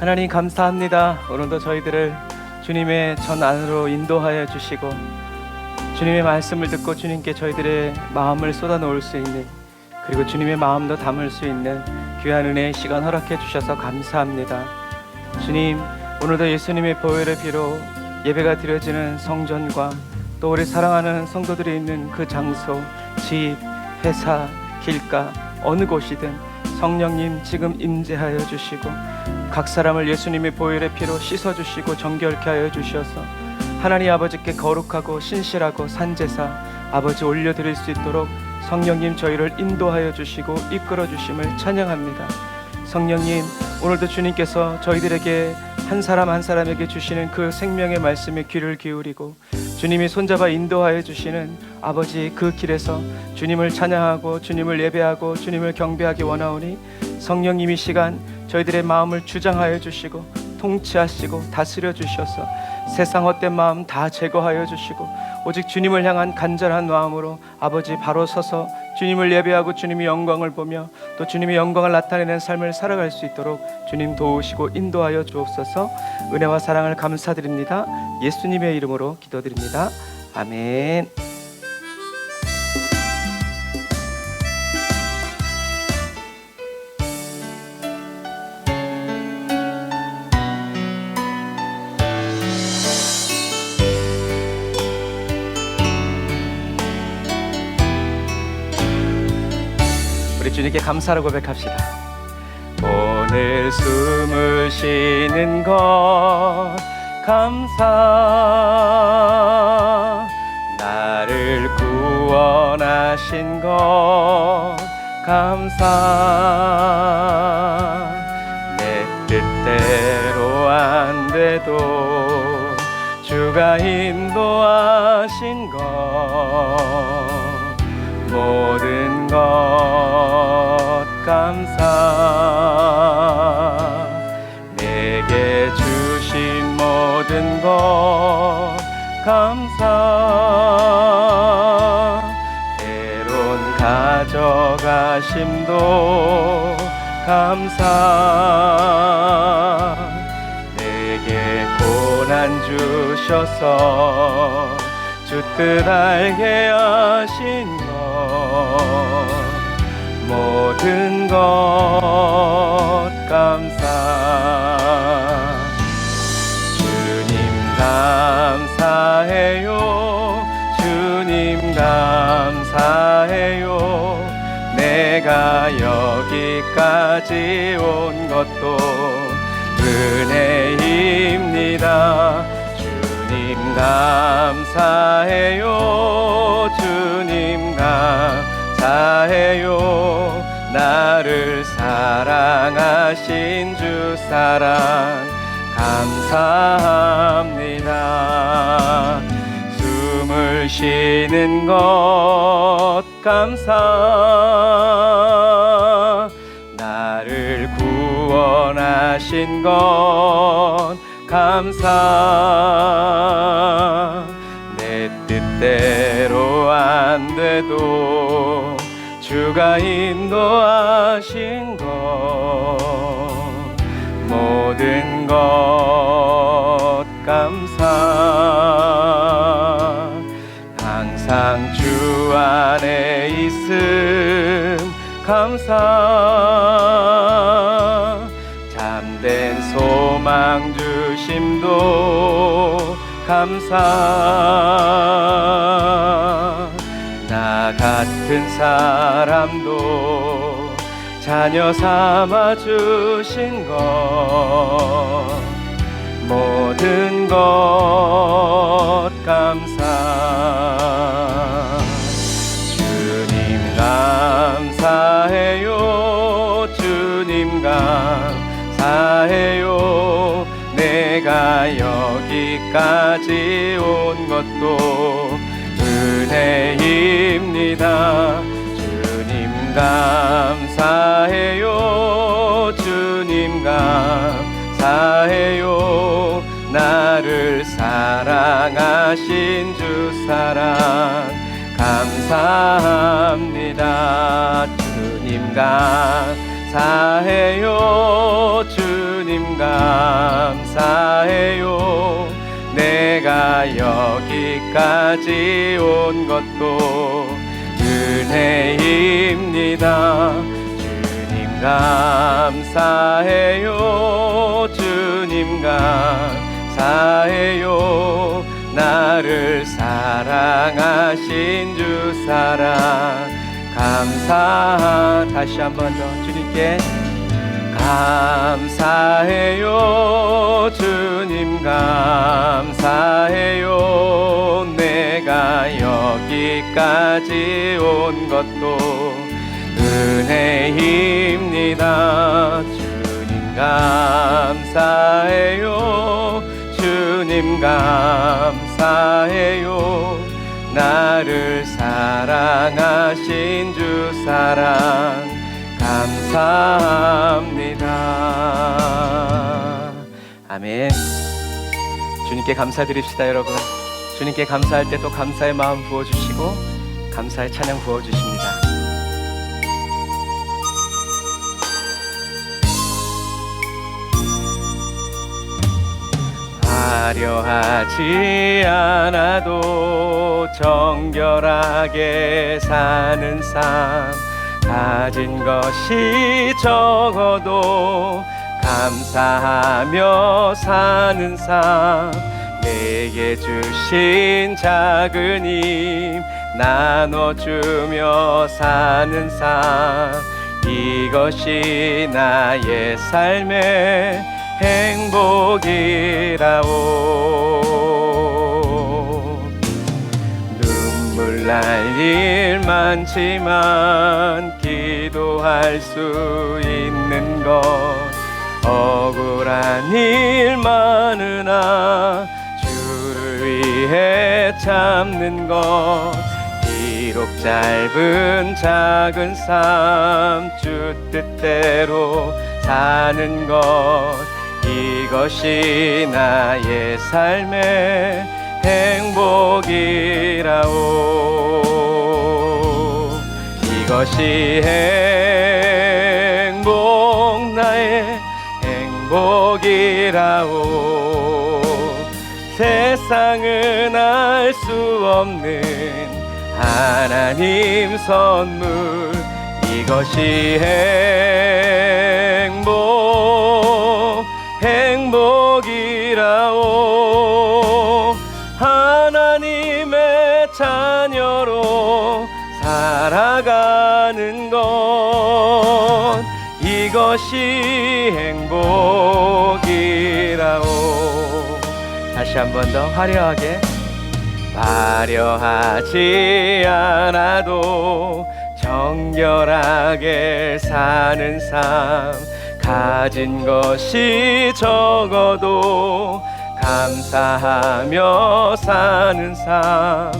하나님 감사합니다. 오늘도 저희들을 주님의 전 안으로 인도하여 주시고 주님의 말씀을 듣고 주님께 저희들의 마음을 쏟아놓을 수 있는, 그리고 주님의 마음도 담을 수 있는 귀한 은혜의 시간 허락해 주셔서 감사합니다. 주님, 오늘도 예수님의 보혈의 피로 예배가 드려지는 성전과 또 우리 사랑하는 성도들이 있는 그 장소, 집, 회사, 길가, 어느 곳이든 성령님 지금 임재하여 주시고 각 사람을 예수님의 보혈의 피로 씻어주시고 정결케 하여 주셔서 하나님 아버지께 거룩하고 신실하고 산제사 아버지 올려드릴 수 있도록 성령님 저희를 인도하여 주시고 이끌어 주심을 찬양합니다. 성령님, 오늘도 주님께서 저희들에게 한 사람 한 사람에게 주시는 그 생명의 말씀에 귀를 기울이고 주님이 손잡아 인도하여 주시는 아버지 그 길에서 주님을 찬양하고 주님을 예배하고 주님을 경배하기 원하오니 성령님 이 시간 저희들의 마음을 주장하여 주시고 통치하시고 다스려 주셔서 세상 헛된 마음 다 제거하여 주시고 오직 주님을 향한 간절한 마음으로 아버지 바로 서서 주님을 예배하고 주님의 영광을 보며 또 주님의 영광을 나타내는 삶을 살아갈 수 있도록 주님 도우시고 인도하여 주옵소서. 은혜와 사랑을 감사드립니다. 예수님의 이름으로 기도드립니다. 아멘. 우리 주님께 감사를 고백합시다. 오늘 숨을 쉬는 것 감사, 나를 구원하신 것 감사, 내 뜻대로 안 돼도 주가 인도하신 것 모든 것 감사, 내게 주신 모든 것 감사, 때론 가져가심도 감사, 내게 고난 주셔서 주 뜻 알게 하신 것 모든 것 감사, 주님 감사해요, 주님 감사해요, 내가 여기까지 온 것도 은혜입니다. 주님 감사해요, 주님 감사해요, 나를 사랑하신 주 사랑 감사합니다. 숨을 쉬는 것 감사, 나를 구원하신 것 감사, 내 뜻대로 안 돼도 주가 인도하신 것 모든 것 감사, 항상 주 안에 있음 감사, 참된 소망 주심도 감사, 나 같은 사람도 자녀 삼아 주신 것 모든 것 감사, 주님 감사해요, 주님 감사해요, 내가 여기까지 온 것도 은혜입니다. 주님 감사해요, 주님 감사해요, 나를 사랑하신 주 사랑 감사합니다. 주님 감사해요, 주님 주님 감사해요. 내가 여기까지 온 것도 은혜입니다. 주님 감사해요. 주님 감사해요. 나를 사랑하신 주 사랑 감사. 다시 한 번 더 주님께 감사해요. 주님 감사해요. 내가 여기까지 온 것도 은혜입니다. 주님 감사해요. 주님 감사해요. 나를 사랑하신 주 사랑 감사합니다. 아멘. 주님께 감사드립시다. 여러분, 주님께 감사할 때 또 감사의 마음 부어주시고 감사의 찬양 부어주십니다. 화려하지 않아도 정결하게 사는 삶, 가진 것이 적어도 감사하며 사는 삶, 내게 주신 작은 힘 나눠주며 사는 삶, 이것이 나의 삶의 행복이라오. 눈물 날 일 많지만 기도할 수 있는 것, 억울한 일 많으나 주를 위해 참는 것, 비록 짧은 작은 삶 주 뜻대로 사는 것, 이것이 나의 삶의 행복이라오. 이것이 행복, 나의 행복이라오. 세상은 알 수 없는 하나님 선물, 이것이 행복, 행복이라오. 하나님의 자녀로 살아가는 것, 이것이 행복이라오. 다시 한 번 더 화려하게. 화려하지 않아도 정결하게 사는 삶, 가진 것이 적어도 감사하며 사는 삶,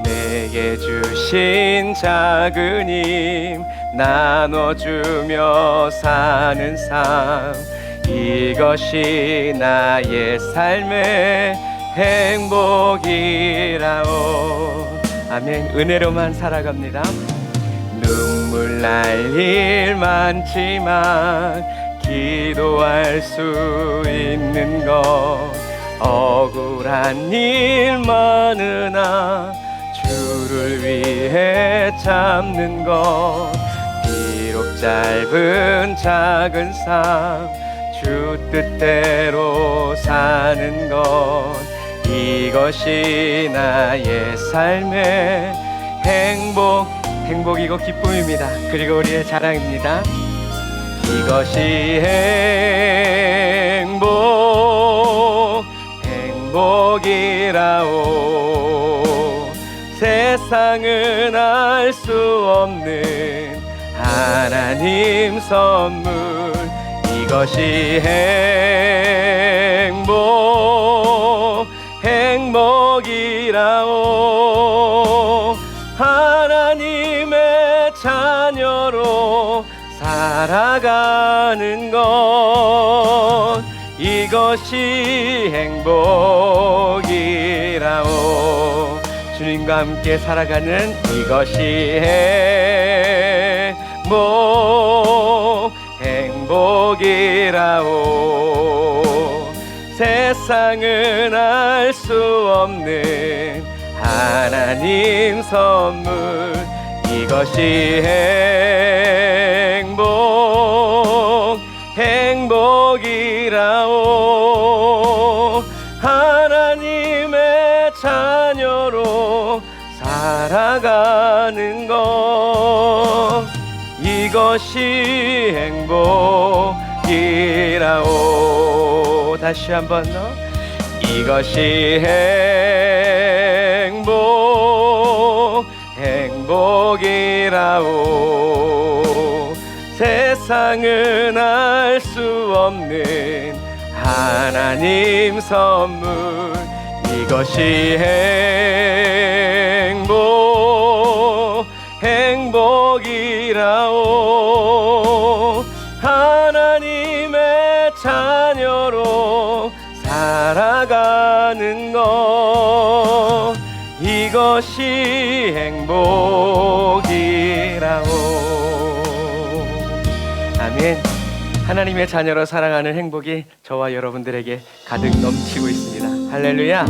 내게 주신 작은 힘 나눠주며 사는 삶, 이것이 나의 삶의 행복이라오. 아멘. 은혜로만 살아갑니다. 눈물 날 일 많지만 기도할 수 있는 것, 억울한 일 많으나 주를 위해 참는 것, 비록 짧은 작은 삶 주 뜻대로 사는 것, 이것이 나의 삶의 행복, 행복이고 기쁨입니다. 그리고 우리의 자랑입니다. 이것이 행복, 행복이라오. 세상은 알 수 없는 하나님 선물, 이것이 행복, 행복이라오. 하나님의 자녀로 살아가는 것, 이것이 행복이라오. 주님과 함께 살아가는 이것이 행복, 행복이라오. 세상은 알 수 없는 하나님 선물, 이것이 행복이라오. 하나님의 자녀로 살아가는 것, 이것이 행복이라오. 다시 한번 이것이 행복이라오. 세상은 알 수 없는 하나님 선물, 이것이 행복이라오. 하나님의 자녀로 살아가는 것, 이것이 행복이라오. 아멘. 하나님의 자녀로 살아가는 행복이 저와 여러분들에게 가득 넘치고 있습니다. 할렐루야.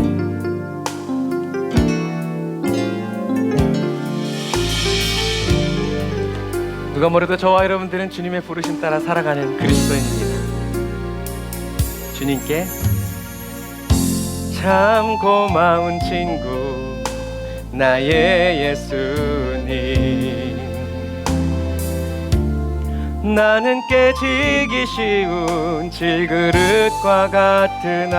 누가 뭐래도 저와 여러분들은 주님의 부르심 따라 살아가는 그리스도인입니다. 주님께 참 고마운 친구 나의 예수님, 나는 깨지기 쉬운 질그릇과 같으나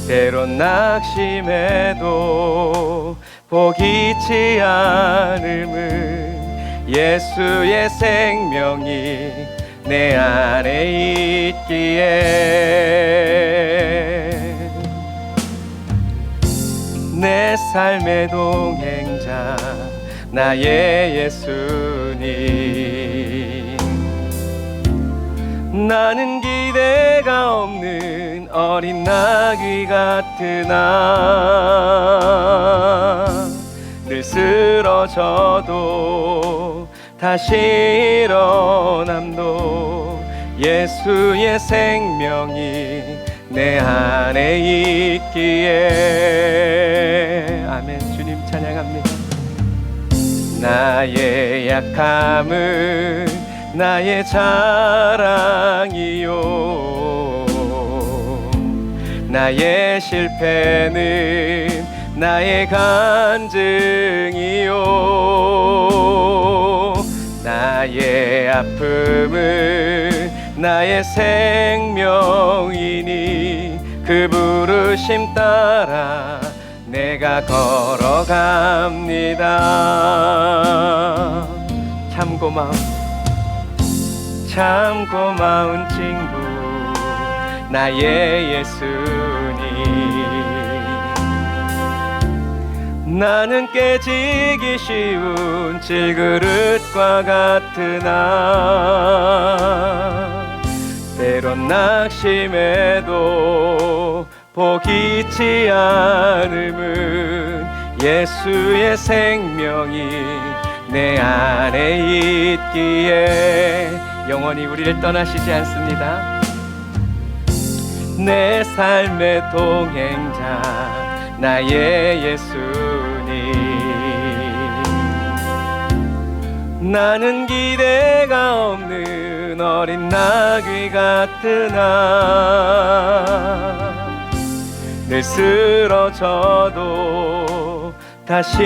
때론 낙심해도 포기치 않음은 예수의 생명이 내 안에 있기에 내 삶의 동행자 나의 예수님, 나는 기대가 없는 어린 나귀 같으나 늘 쓰러져도 다시 일어남도 예수의 생명이 내 안에 있기에. 아멘. 주님 찬양합니다. 나의 약함은 나의 자랑이요, 나의 실패는 나의 간증이요, 나의 아픔은 나의 생명이니 그 부르심 따라 내가 걸어갑니다. 참 고마운 친구 나의 예수님, 나는 깨지기 쉬운 질그릇과 같으나 때론 낙심해도 포기치 않음은 예수의 생명이 내 안에 있기에 영원히 우리를 떠나시지 않습니다. 내 삶의 동행자 나의 예수님, 나는 기대가 없는 어린 나귀 같으나 늘 쓰러져도 다시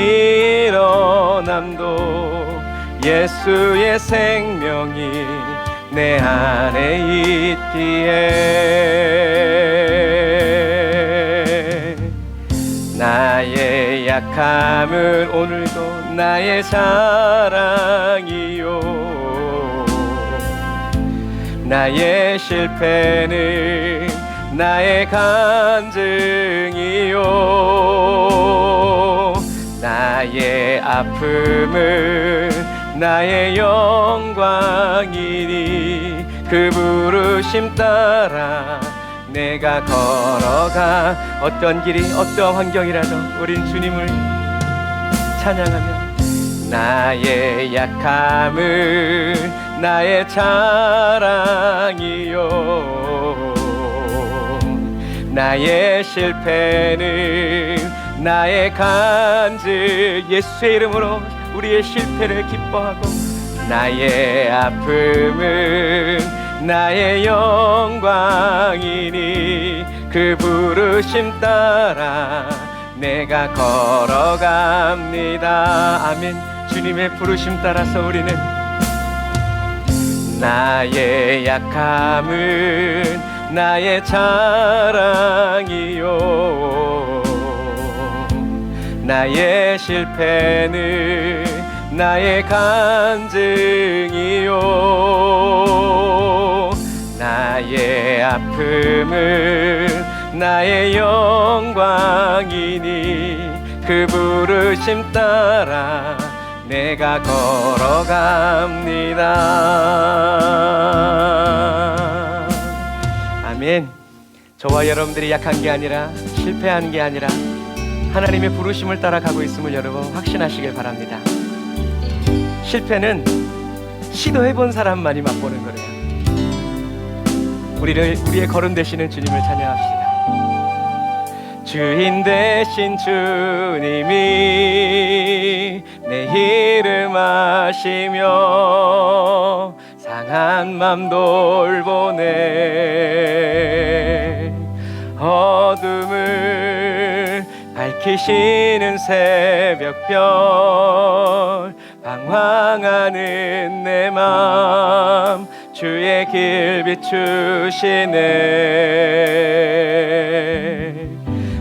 일어남도 예수의 생명이 내 안에 있기에 나의 약함은 오늘도 나의 자랑이요, 나의 실패는 나의 간증이요, 나의 아픔은 나의 영광이니 그 부르심 따라 내가 걸어가. 어떤 길이 어떠한 환경이라도 우린 주님을 찬양하며 나의 약함은 나의 자랑이요, 나의 실패는 나의 간증. 예수의 이름으로 우리의 실패를 기뻐하고, 나의 아픔은 나의 영광이니 그 부르심 따라 내가 걸어갑니다. 아멘. 주님의 부르심 따라서 우리는 나의 약함은 나의 자랑이요, 나의 실패는 나의 간증이요, 나의 아픔은 나의 영광이니 그 부르심 따라 내가 걸어갑니다. 아멘. 저와 여러분들이 약한 게 아니라, 실패하는 게 아니라 하나님의 부르심을 따라가고 있음을 여러분 확신하시길 바랍니다. 실패는 시도해본 사람만이 맛보는 거래요. 우리의 걸음 되시는 주님을 찬양합시다. 주인 되신 주님이 내 이름 아시며 상한 맘 돌보네. 어둠을 밝히시는 새벽별, 방황하는 내 맘 주의 길 비추시네.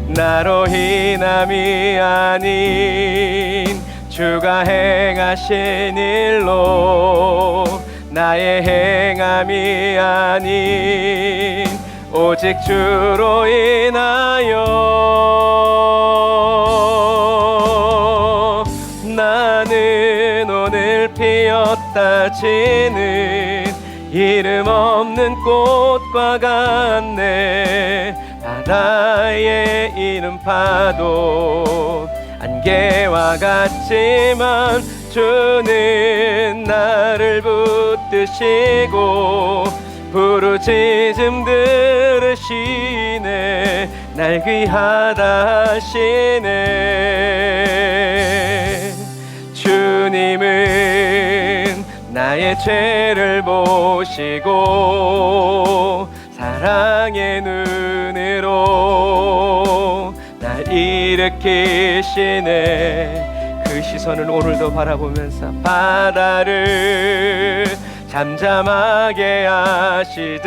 나로 인함이 아닌 주가 행하신 일로, 나의 행함이 아닌 오직 주로 인하여 나는 오늘 피었다 지는 이름 없는 꽃과 같네. 바다에 있는 파도 안개와 같지만 주는 나를 붙드시고 부르짖음 들으시네. 날 귀하다 하시네. 주님은 나의 죄를 보시고 사랑의 눈으로 날 일으키시네. 그 시선은 오늘도 바라보면서 바다를 잠잠하게 하시듯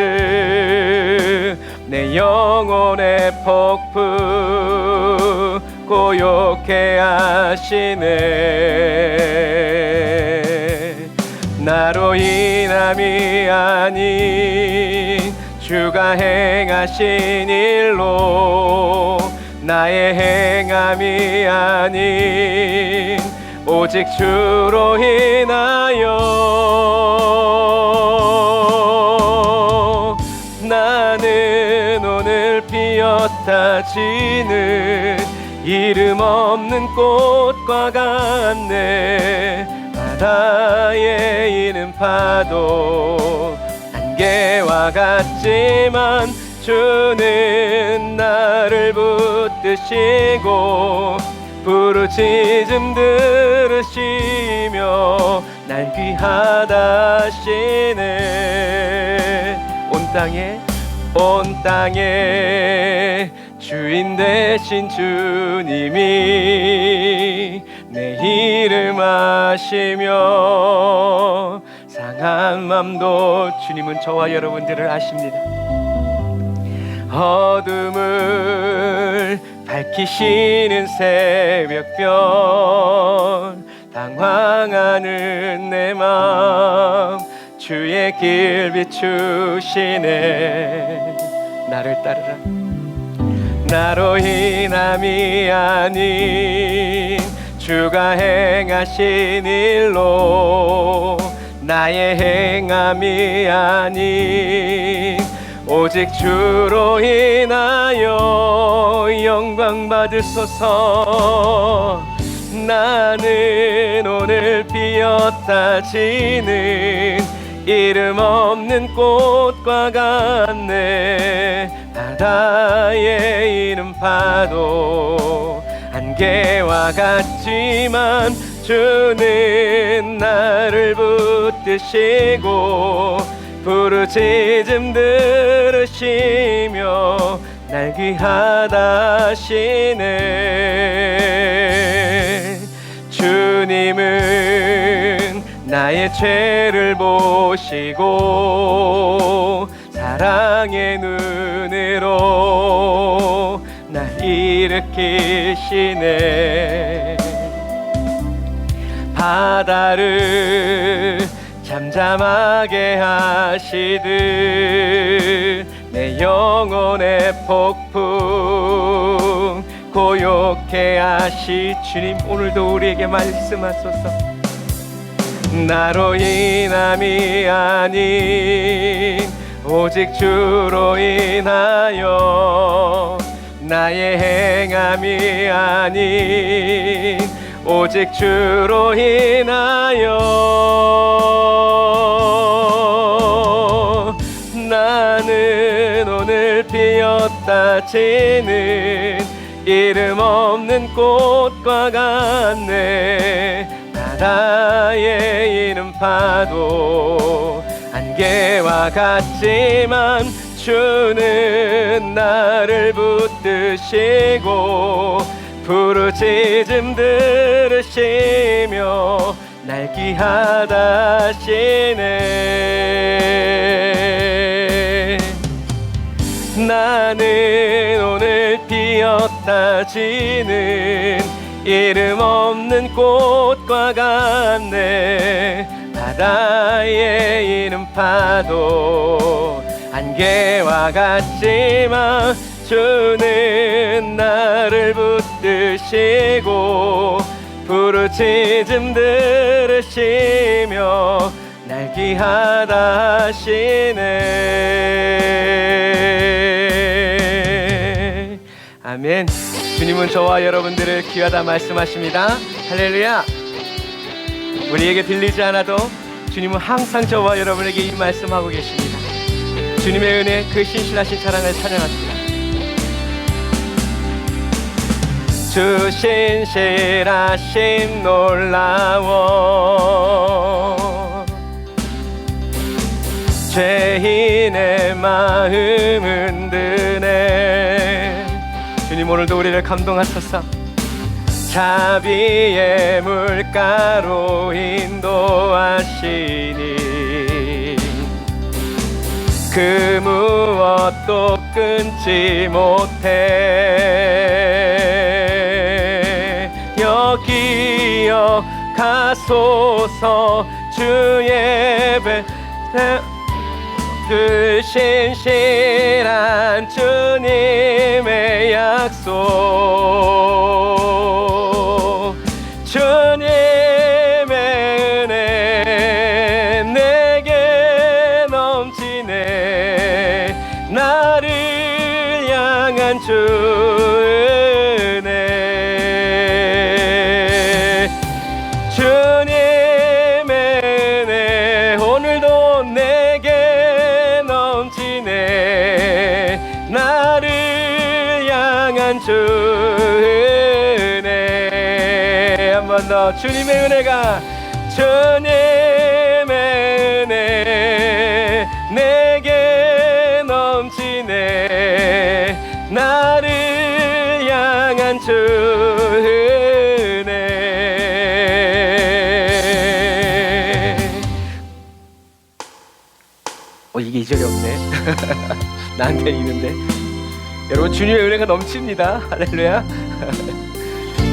내 영혼의 폭풍 고요케 하시네. 나로 인함이 아닌 주가 행하신 일로, 나의 행함이 아닌 오직 주로 인하여 나는 오늘 피었다 지는 이름 없는 꽃과 같네. 바다에 있는 파도 안개와 같지만 주는 나를 붙드시고 부르짖음 들으시며 날 귀하다 하시네. 온 땅에 주인 되신 주님이 내 이름 아시며 상한 맘도 주님은 저와 여러분들을 아십니다. 어둠을 밝히시는 새벽별, 방황하는 내 맘 주의 길 비추시네. 나를 따르라. 나로 인함이 아닌 주가 행하신 일로, 나의 행함이 아닌 오직 주로 인하여 영광 받으소서. 나는 오늘 피었다 지는 이름 없는 꽃과 같네. 바다에 이는 파도 안개와 같지만 주는 나를 붙드시고 부르짖음 들으시며 날 귀하다 하시네. 주님은 나의 죄를 보시고 사랑의 눈으로 날 일으키시네. 바다를 잠잠하게 하시듯 내 영혼의 폭풍 고요케 하시. 주님 오늘도 우리에게 말씀하소서. 나로 인함이 아닌 오직 주로 인하여, 나의 행함이 아닌 오직 주로 인하여. 나는 오늘 피었다 지는 이름 없는 꽃과 같네. 바다에 이는 파도 안개와 같지만 주는 나를 붙드시고 부르짖음 들으시며 날 귀하다 하시네. 나는 오늘 피었다 지는 이름 없는 꽃과 같네. 바다에 이는 파도 안개와 같지만 주는 나를 붙드시고 부르짖음 들으시며 날 귀하다 하시네. 아멘. 주님은 저와 여러분들을 귀하다 말씀하십니다. 할렐루야. 우리에게 들리지 않아도 주님은 항상 저와 여러분에게 이 말씀하고 계십니다. 주님의 은혜, 그 신실하신 사랑을 찬양합니다. 주 신실하심 놀라워 죄인의 마음 흔드네. 주님 오늘도 우리를 감동하소서. 자비의 물가로 인도하시니 그 무엇도 끊지 못해. 여기여 가소서. 주의 그 신실한 주님의 약속. 주님의 은혜 내게 넘치네. 나를 향한 주 은혜. 주님의 은혜 오늘도 내게 넘치네. 나를 향한 주 은혜. 한 번 더. 주님의 은혜가, 주님의 은혜 내게 넘치네. 나를 향한 주 은혜. 이게 2절이 없네. 나한테 있는데. 여러분, 주님의 은혜가 넘칩니다. 할렐루야.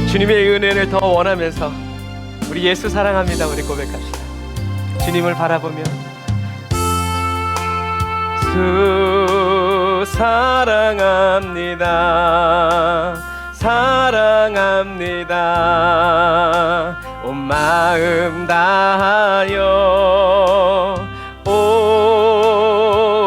주님의 은혜를 더 원하면서 우리 예수 사랑합니다. 우리 고백합시다. 주님을 바라보며 주 사랑합니다. 사랑합니다. 온 마음 다하여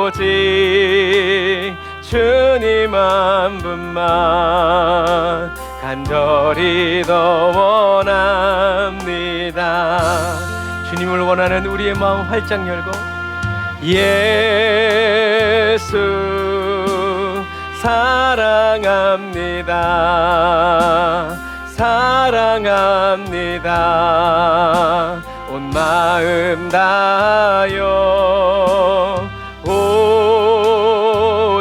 오직 주님 한 분만 간절히 더 원합니다. 주님을 원하는 우리의 마음 활짝 열고 예수 사랑합니다. 사랑합니다. 온 마음 다하여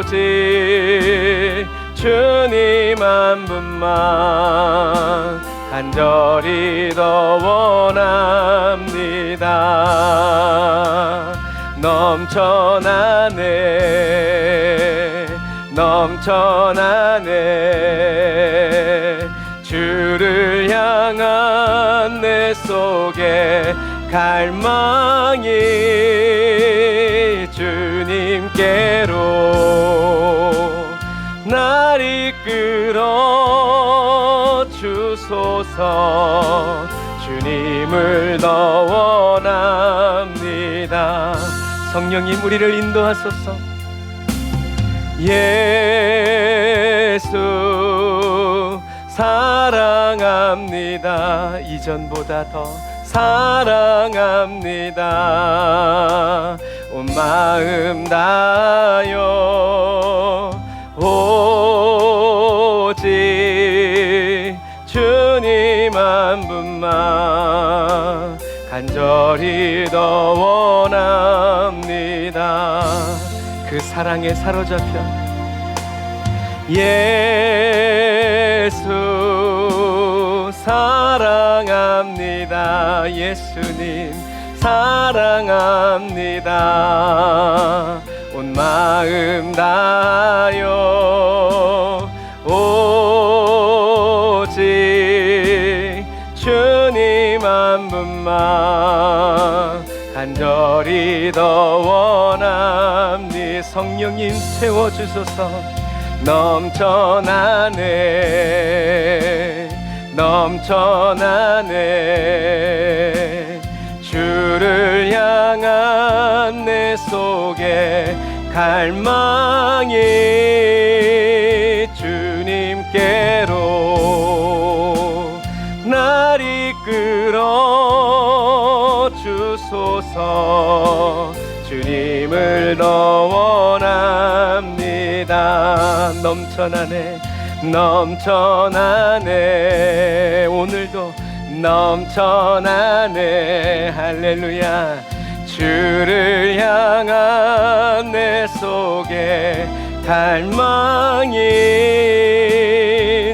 오직 주님 한 분만 간절히 더 원합니다. 넘쳐나네 넘쳐나네 주를 향한 내 속에 갈망이 주님께로 날 이끌어 주소서. 주님을 더 원합니다. 성령님 우리를 인도하소서. 예수 사랑합니다. 이전보다 더 사랑합니다. 온 마음 다하여 오직 주님 한 분만 간절히 더 원합니다. 그 사랑에 사로잡혀 예수 사랑합니다. 예수님 사랑합니다. 온 마음 다하여 오직 주님 한 분만 간절히 더 원합니다. 성령님 채워주소서. 넘쳐나네 넘쳐나네 주를 향한 내 속에 갈망이 주님께로 날 이끌어 주소서. 주님을 더 원합니다. 넘쳐나네 넘쳐나네 오늘도 넘쳐나네 할렐루야. 주를 향한 내 속에 갈망이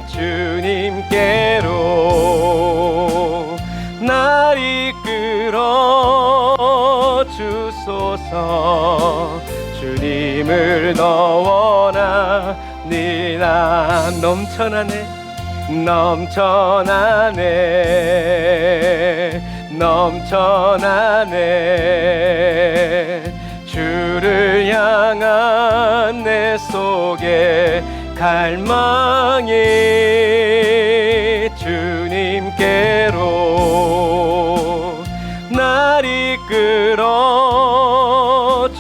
주님께로 날 이끌어 주소서. 주님을 더 원합니다. 넘쳐나네 넘쳐나네 넘쳐나네 주를 향한 내 속에 갈망이 주님께로 날 이끌어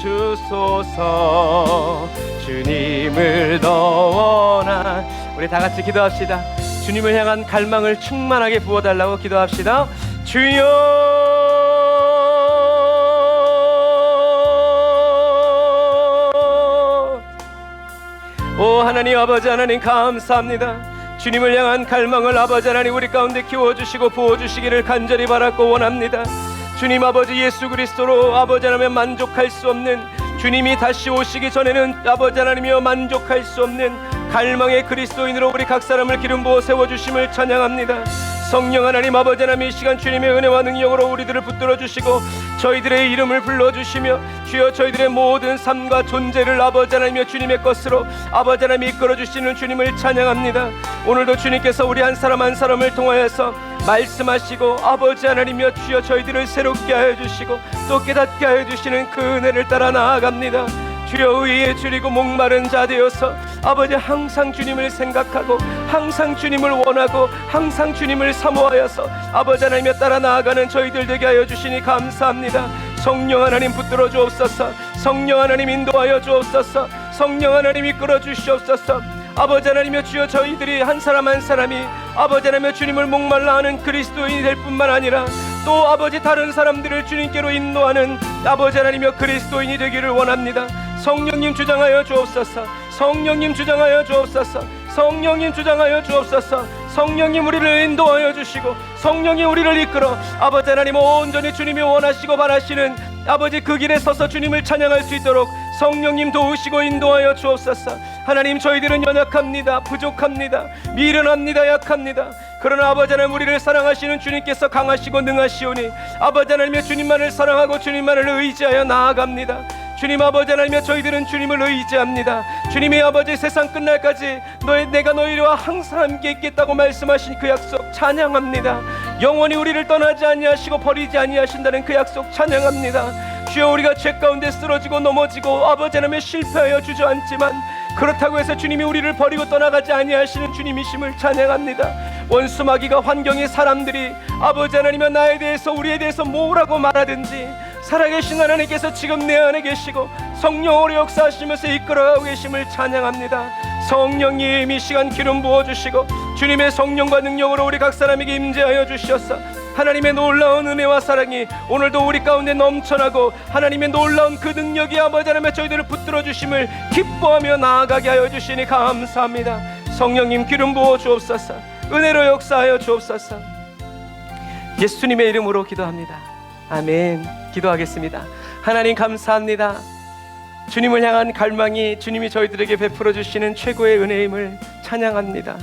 주소서. 주님을 더 원하. 우리 다 같이 기도합시다. 주님을 향한 갈망을 충만하게 부어달라고 기도합시다. 주여 오 하나님 아버지 하나님 감사합니다. 주님을 향한 갈망을 아버지 하나님 우리 가운데 키워주시고 부어주시기를 간절히 바라고 원합니다. 주님 아버지 예수 그리스도로 아버지 하나님 만족할 수 없는 주님이 다시 오시기 전에는 아버지 하나님이여 만족할 수 없는 갈망의 그리스도인으로 우리 각 사람을 기름 부어 세워주심을 찬양합니다. 성령 하나님 아버지 하나님 이 시간 주님의 은혜와 능력으로 우리들을 붙들어 주시고 저희들의 이름을 불러주시며 주여 저희들의 모든 삶과 존재를 아버지 하나님이여 주님의 것으로 아버지 하나님 이끌어 주시는 주님을 찬양합니다. 오늘도 주님께서 우리 한 사람 한 사람을 통하여서 말씀하시고 아버지 하나님이여 주여 저희들을 새롭게 하여 주시고 또 깨닫게 하여 주시는 그 은혜를 따라 나아갑니다. 주여 의에 줄이고 목마른 자 되어서 아버지 항상 주님을 생각하고 항상 주님을 원하고 항상 주님을 사모하여서 아버지 하나님에 따라 나아가는 저희들 되게 하여 주시니 감사합니다. 성령 하나님 붙들어 주옵소서. 성령 하나님 인도하여 주옵소서. 성령 하나님 이끌어 주시옵소서. 아버지 하나님여 주여 저희들이 한 사람 한 사람이 아버지 하나님여 주님을 목말라 하는 그리스도인이 될 뿐만 아니라 또 아버지 다른 사람들을 주님께로 인도하는 아버지 하나님여 그리스도인이 되기를 원합니다. 성령님 주장하여 주옵소서. 성령님 주장하여 주옵소서. 성령님 주장하여 주옵소서. 성령님 우리를 인도하여 주시고 성령이 우리를 이끌어 아버지 하나님 온전히 주님이 원하시고 바라시는 아버지 그 길에 서서 주님을 찬양할 수 있도록 성령님 도우시고 인도하여 주옵소서. 하나님 저희들은 연약합니다. 부족합니다. 미련합니다. 약합니다. 그러나 아버지 하나님 우리를 사랑하시는 주님께서 강하시고 능하시오니 아버지 하나님의 주님만을 사랑하고 주님만을 의지하여 나아갑니다. 주님 아버지 하나님의 저희들은 주님을 의지합니다. 주님이 아버지 세상 끝날까지 내가 너희와 항상 함께 있겠다고 말씀하신 그 약속 찬양합니다. 영원히 우리를 떠나지 아니하시고 버리지 아니하신다는 그 약속 찬양합니다. 주여 우리가 죄 가운데 쓰러지고 넘어지고 아버지 하나님의 실패하여 주저앉지만 그렇다고 해서 주님이 우리를 버리고 떠나가지 아니하시는 주님이심을 찬양합니다. 원수 마귀가 환경의 사람들이 아버지 하나님의 나에 대해서 우리에 대해서 뭐라고 말하든지 살아계신 하나님께서 지금 내 안에 계시고 성령으로 역사하시면서 이끌어가고 계심을 찬양합니다. 성령님 이 시간 기름 부어주시고 주님의 성령과 능력으로 우리 각 사람에게 임재하여 주시옵소서. 하나님의 놀라운 은혜와 사랑이 오늘도 우리 가운데 넘쳐나고 하나님의 놀라운 그 능력이 아버지 하나님의 저희들을 붙들어 주심을 기뻐하며 나아가게 하여 주시니 감사합니다. 성령님 기름 부어 주옵소서. 은혜로 역사하여 주옵소서. 예수님의 이름으로 기도합니다. 아멘. 기도하겠습니다. 하나님 감사합니다. 주님을 향한 갈망이 주님이 저희들에게 베풀어 주시는 최고의 은혜임을 찬양합니다.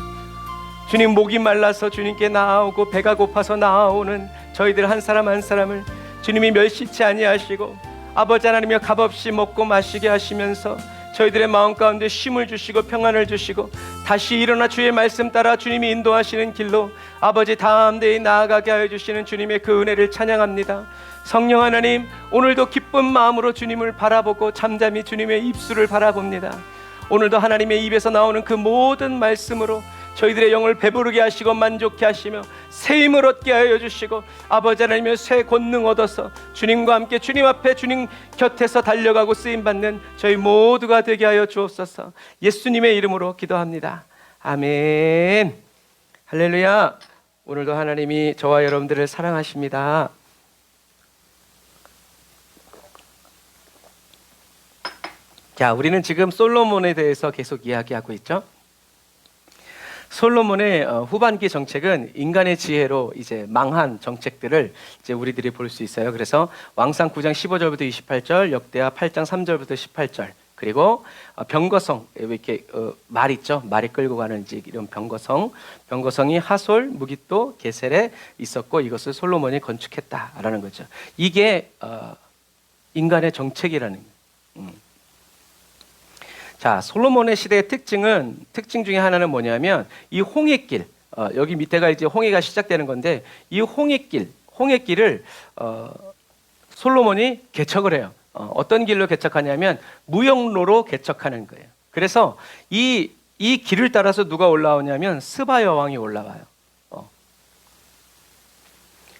주님 목이 말라서 주님께 나아오고 배가 고파서 나아오는 저희들 한 사람 한 사람을 주님이 멸시치 아니하시고 아버지 하나님의 값없이 먹고 마시게 하시면서 저희들의 마음 가운데 쉼을 주시고 평안을 주시고 다시 일어나 주의 말씀 따라 주님이 인도하시는 길로 아버지 담대히 나아가게 하여 주시는 주님의 그 은혜를 찬양합니다. 성령 하나님 오늘도 기쁜 마음으로 주님을 바라보고 잠잠히 주님의 입술을 바라봅니다. 오늘도 하나님의 입에서 나오는 그 모든 말씀으로 저희들의 영을 배부르게 하시고 만족케 하시며 새 힘을 얻게 하여 주시고 아버지 하나님의 새 권능 얻어서 주님과 함께 주님 앞에 주님 곁에서 달려가고 쓰임받는 저희 모두가 되게 하여 주옵소서. 예수님의 이름으로 기도합니다. 아멘. 할렐루야. 오늘도 하나님이 저와 여러분들을 사랑하십니다. 자, 우리는 지금 솔로몬에 대해서 계속 이야기하고 있죠. 솔로몬의 후반기 정책은 인간의 지혜로 이제 망한 정책들을 이제 우리들이 볼 수 있어요. 그래서 왕상 9장 15절부터 28절, 역대하 8장 3절부터 18절, 그리고 병거성 이렇게 말 있죠. 말이 끌고 가는 이런 병거성이 하솔, 무깃도, 게셀에 있었고 이것을 솔로몬이 건축했다라는 거죠. 이게 인간의 정책이라는 거예요. 자, 솔로몬의 시대의 특징 중에 하나는 뭐냐면 이 홍해길, 여기 밑에가 이제 홍해가 시작되는 건데 이 홍해길을 솔로몬이 개척을 해요. 어떤 길로 개척하냐면 무역로로 개척하는 거예요. 그래서 이 길을 따라서 누가 올라오냐면 스바 여왕이 올라와요.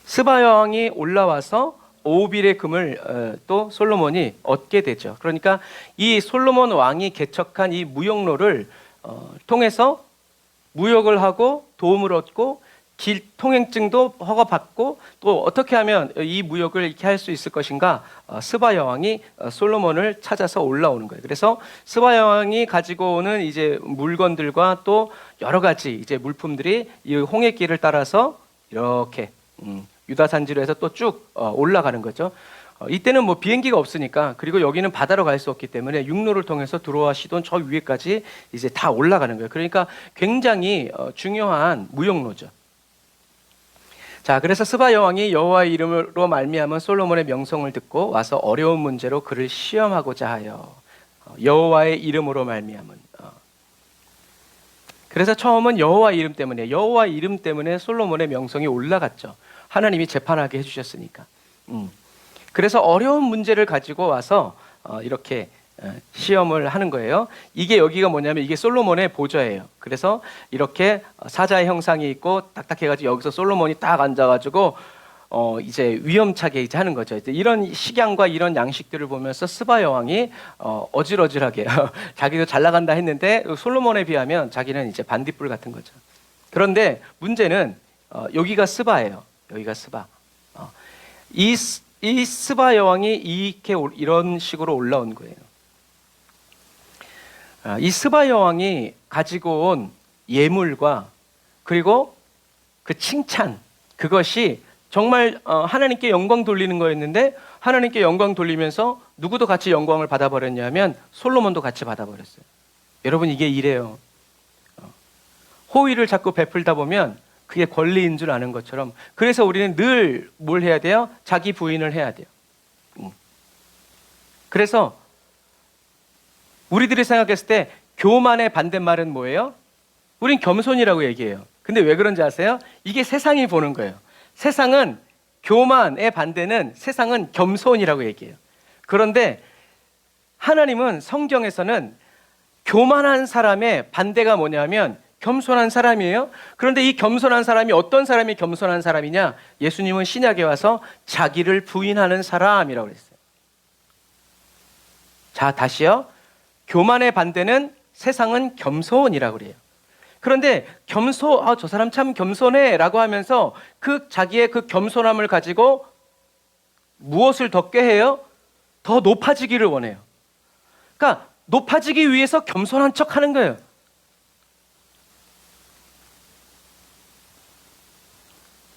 스바 여왕이 올라와서 오빌의 금을 또 솔로몬이 얻게 되죠. 그러니까 이 솔로몬 왕이 개척한 이 무역로를 통해서 무역을 하고 도움을 얻고 길 통행증도 허가받고 또 어떻게 하면 이 무역을 이렇게 할 수 있을 것인가, 스바 여왕이 솔로몬을 찾아서 올라오는 거예요. 그래서 스바 여왕이 가지고 오는 이제 물건들과 또 여러 가지 이제 물품들이 이 홍해길을 따라서 이렇게 유다 산지로 해서 또 쭉 올라가는 거죠. 이때는 뭐 비행기가 없으니까, 그리고 여기는 바다로 갈 수 없기 때문에 육로를 통해서 들어와시던 저 위에까지 이제 다 올라가는 거예요. 그러니까 굉장히 중요한 무역로죠. 자, 그래서 스바 여왕이 여호와의 이름으로 말미암은 솔로몬의 명성을 듣고 와서 어려운 문제로 그를 시험하고자 하여 여호와의 이름으로 말미암은. 그래서 처음은 여호와 이름 때문에 솔로몬의 명성이 올라갔죠. 하나님이 재판하게 해주셨으니까. 그래서 어려운 문제를 가지고 와서 이렇게 시험을 하는 거예요. 이게 여기가 뭐냐면 이게 솔로몬의 보좌예요. 그래서 이렇게 사자의 형상이 있고 딱딱해가지고 여기서 솔로몬이 딱 앉아가지고 이제 위험차게 이제 하는 거죠. 이제 이런 식양과 이런 양식들을 보면서 스바 여왕이 어질어질하게 자기도 잘 나간다 했는데 솔로몬에 비하면 자기는 이제 반딧불 같은 거죠. 그런데 문제는 여기가 스바예요. 여기가 스바. 이 스바 여왕이 이렇게 이런 식으로 올라온 거예요. 이 스바 여왕이 가지고 온 예물과 그리고 그 칭찬, 그것이 정말 하나님께 영광 돌리는 거였는데, 하나님께 영광 돌리면서 누구도 같이 영광을 받아버렸냐면 솔로몬도 같이 받아버렸어요. 여러분, 이게 이래요. 호의를 자꾸 베풀다 보면 그게 권리인 줄 아는 것처럼, 그래서 우리는 늘 뭘 해야 돼요? 자기 부인을 해야 돼요. 그래서 우리들이 생각했을 때 교만의 반대말은 뭐예요? 우린 겸손이라고 얘기해요. 근데 왜 그런지 아세요? 이게 세상이 보는 거예요. 세상은 교만의 반대는 세상은 겸손이라고 얘기해요. 그런데 하나님은 성경에서는 교만한 사람의 반대가 뭐냐면 겸손한 사람이에요. 그런데 이 겸손한 사람이 어떤 사람이 겸손한 사람이냐? 예수님은 신약에 와서 자기를 부인하는 사람이라고 그랬어요. 자, 다시요. 교만의 반대는 세상은 겸손이라고 그래요. 그런데 저 사람 참 겸손해 라고 하면서 자기의 그 겸손함을 가지고 무엇을 더 꾀해요? 더 높아지기를 원해요. 그러니까 높아지기 위해서 겸손한 척 하는 거예요.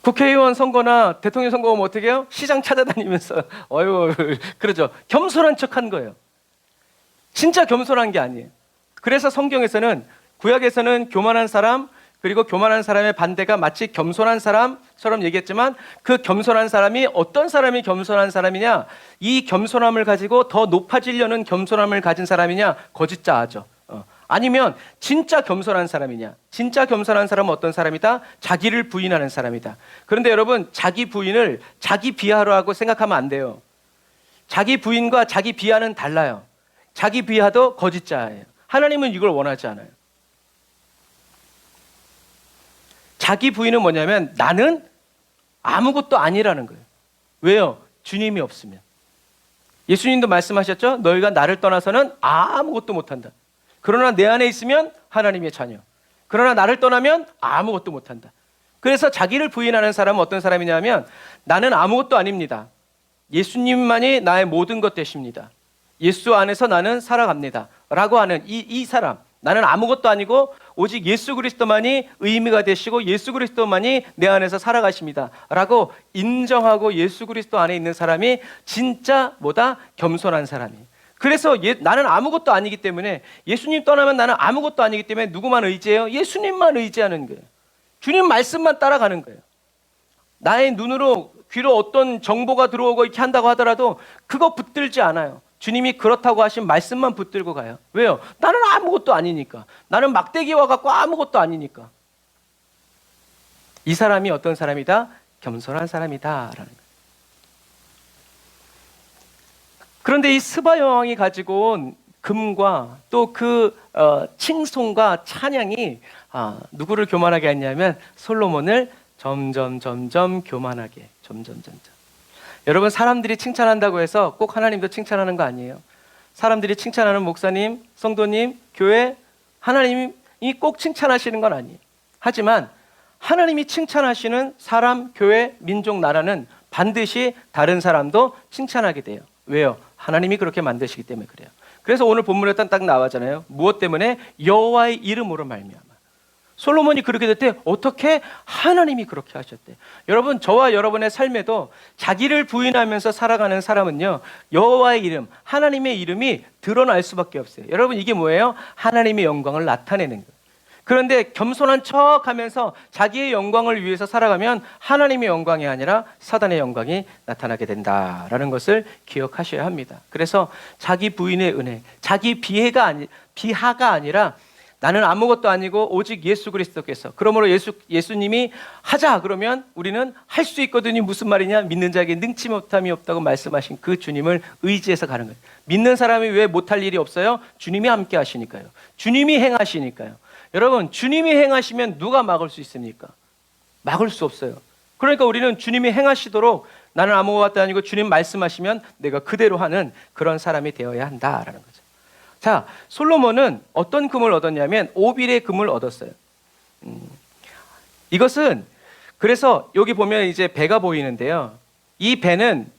국회의원 선거나 대통령 선거 오면 어떻게 해요? 시장 찾아다니면서 그러죠. 겸손한 척 한 거예요. 진짜 겸손한 게 아니에요. 그래서 성경에서는, 구약에서는 교만한 사람, 그리고 교만한 사람의 반대가 마치 겸손한 사람처럼 얘기했지만, 그 겸손한 사람이 어떤 사람이 겸손한 사람이냐? 이 겸손함을 가지고 더 높아지려는 겸손함을 가진 사람이냐? 거짓자죠. 아니면 진짜 겸손한 사람이냐? 진짜 겸손한 사람은 어떤 사람이다? 자기를 부인하는 사람이다. 그런데 여러분, 자기 부인을 자기 비하라고 생각하면 안 돼요. 자기 부인과 자기 비하는 달라요. 자기 비하도 거짓자예요. 하나님은 이걸 원하지 않아요. 자기 부인은 뭐냐면 나는 아무것도 아니라는 거예요. 왜요? 주님이 없으면. 예수님도 말씀하셨죠? 너희가 나를 떠나서는 아무것도 못한다. 그러나 내 안에 있으면 하나님의 자녀. 그러나 나를 떠나면 아무것도 못한다. 그래서 자기를 부인하는 사람은 어떤 사람이냐면 나는 아무것도 아닙니다. 예수님만이 나의 모든 것 되십니다. 예수 안에서 나는 살아갑니다 라고 하는 이 사람, 나는 아무것도 아니고 오직 예수 그리스도만이 의미가 되시고 예수 그리스도만이 내 안에서 살아가십니다 라고 인정하고 예수 그리스도 안에 있는 사람이 진짜 겸손한 사람이에요. 그래서 나는 아무것도 아니기 때문에, 예수님 떠나면 나는 아무것도 아니기 때문에 누구만 의지해요? 예수님만 의지하는 거예요. 주님 말씀만 따라가는 거예요. 나의 눈으로 귀로 어떤 정보가 들어오고 이렇게 한다고 하더라도 그거 붙들지 않아요. 주님이 그렇다고 하신 말씀만 붙들고 가요. 왜요? 나는 아무것도 아니니까. 나는 막대기와 같고 아무것도 아니니까. 이 사람이 어떤 사람이다? 겸손한 사람이다라는 거예요. 그런데 이 스바 여왕이 가지고 온 금과 또 칭송과 찬양이 누구를 교만하게 했냐면 솔로몬을 점점 교만하게, 점점. 여러분, 사람들이 칭찬한다고 해서 꼭 하나님도 칭찬하는 거 아니에요. 사람들이 칭찬하는 목사님, 성도님, 교회, 하나님이 꼭 칭찬하시는 건 아니에요. 하지만 하나님이 칭찬하시는 사람, 교회, 민족, 나라는 반드시 다른 사람도 칭찬하게 돼요. 왜요? 하나님이 그렇게 만드시기 때문에 그래요. 그래서 오늘 본문에 딱 나와잖아요. 무엇 때문에? 여호와의 이름으로 말미암아. 솔로몬이 그렇게 됐대. 어떻게? 하나님이 그렇게 하셨대. 여러분, 저와 여러분의 삶에도 자기를 부인하면서 살아가는 사람은요, 여호와의 이름, 하나님의 이름이 드러날 수밖에 없어요. 여러분, 이게 뭐예요? 하나님의 영광을 나타내는 거예요. 그런데 겸손한 척하면서 자기의 영광을 위해서 살아가면 하나님의 영광이 아니라 사단의 영광이 나타나게 된다라는 것을 기억하셔야 합니다. 그래서 자기 부인의 은혜, 자기 비하가 아니라 나는 아무것도 아니고 오직 예수 그리스도께서, 그러므로 예수님이 하자 그러면 우리는 할 수 있거든요. 무슨 말이냐? 믿는 자에게 능치 못함이 없다고 말씀하신 그 주님을 의지해서 가는 거예요. 믿는 사람이 왜 못할 일이 없어요? 주님이 함께 하시니까요. 주님이 행하시니까요. 여러분, 주님이 행하시면 누가 막을 수 있습니까? 막을 수 없어요. 그러니까 우리는 주님이 행하시도록, 나는 아무것도 아니고 주님 말씀하시면 내가 그대로 하는 그런 사람이 되어야 한다라는 거죠. 자, 솔로몬은 어떤 금을 얻었냐면 오빌의 금을 얻었어요. 이것은, 그래서 여기 보면 이제 배가 보이는데요. 이 배는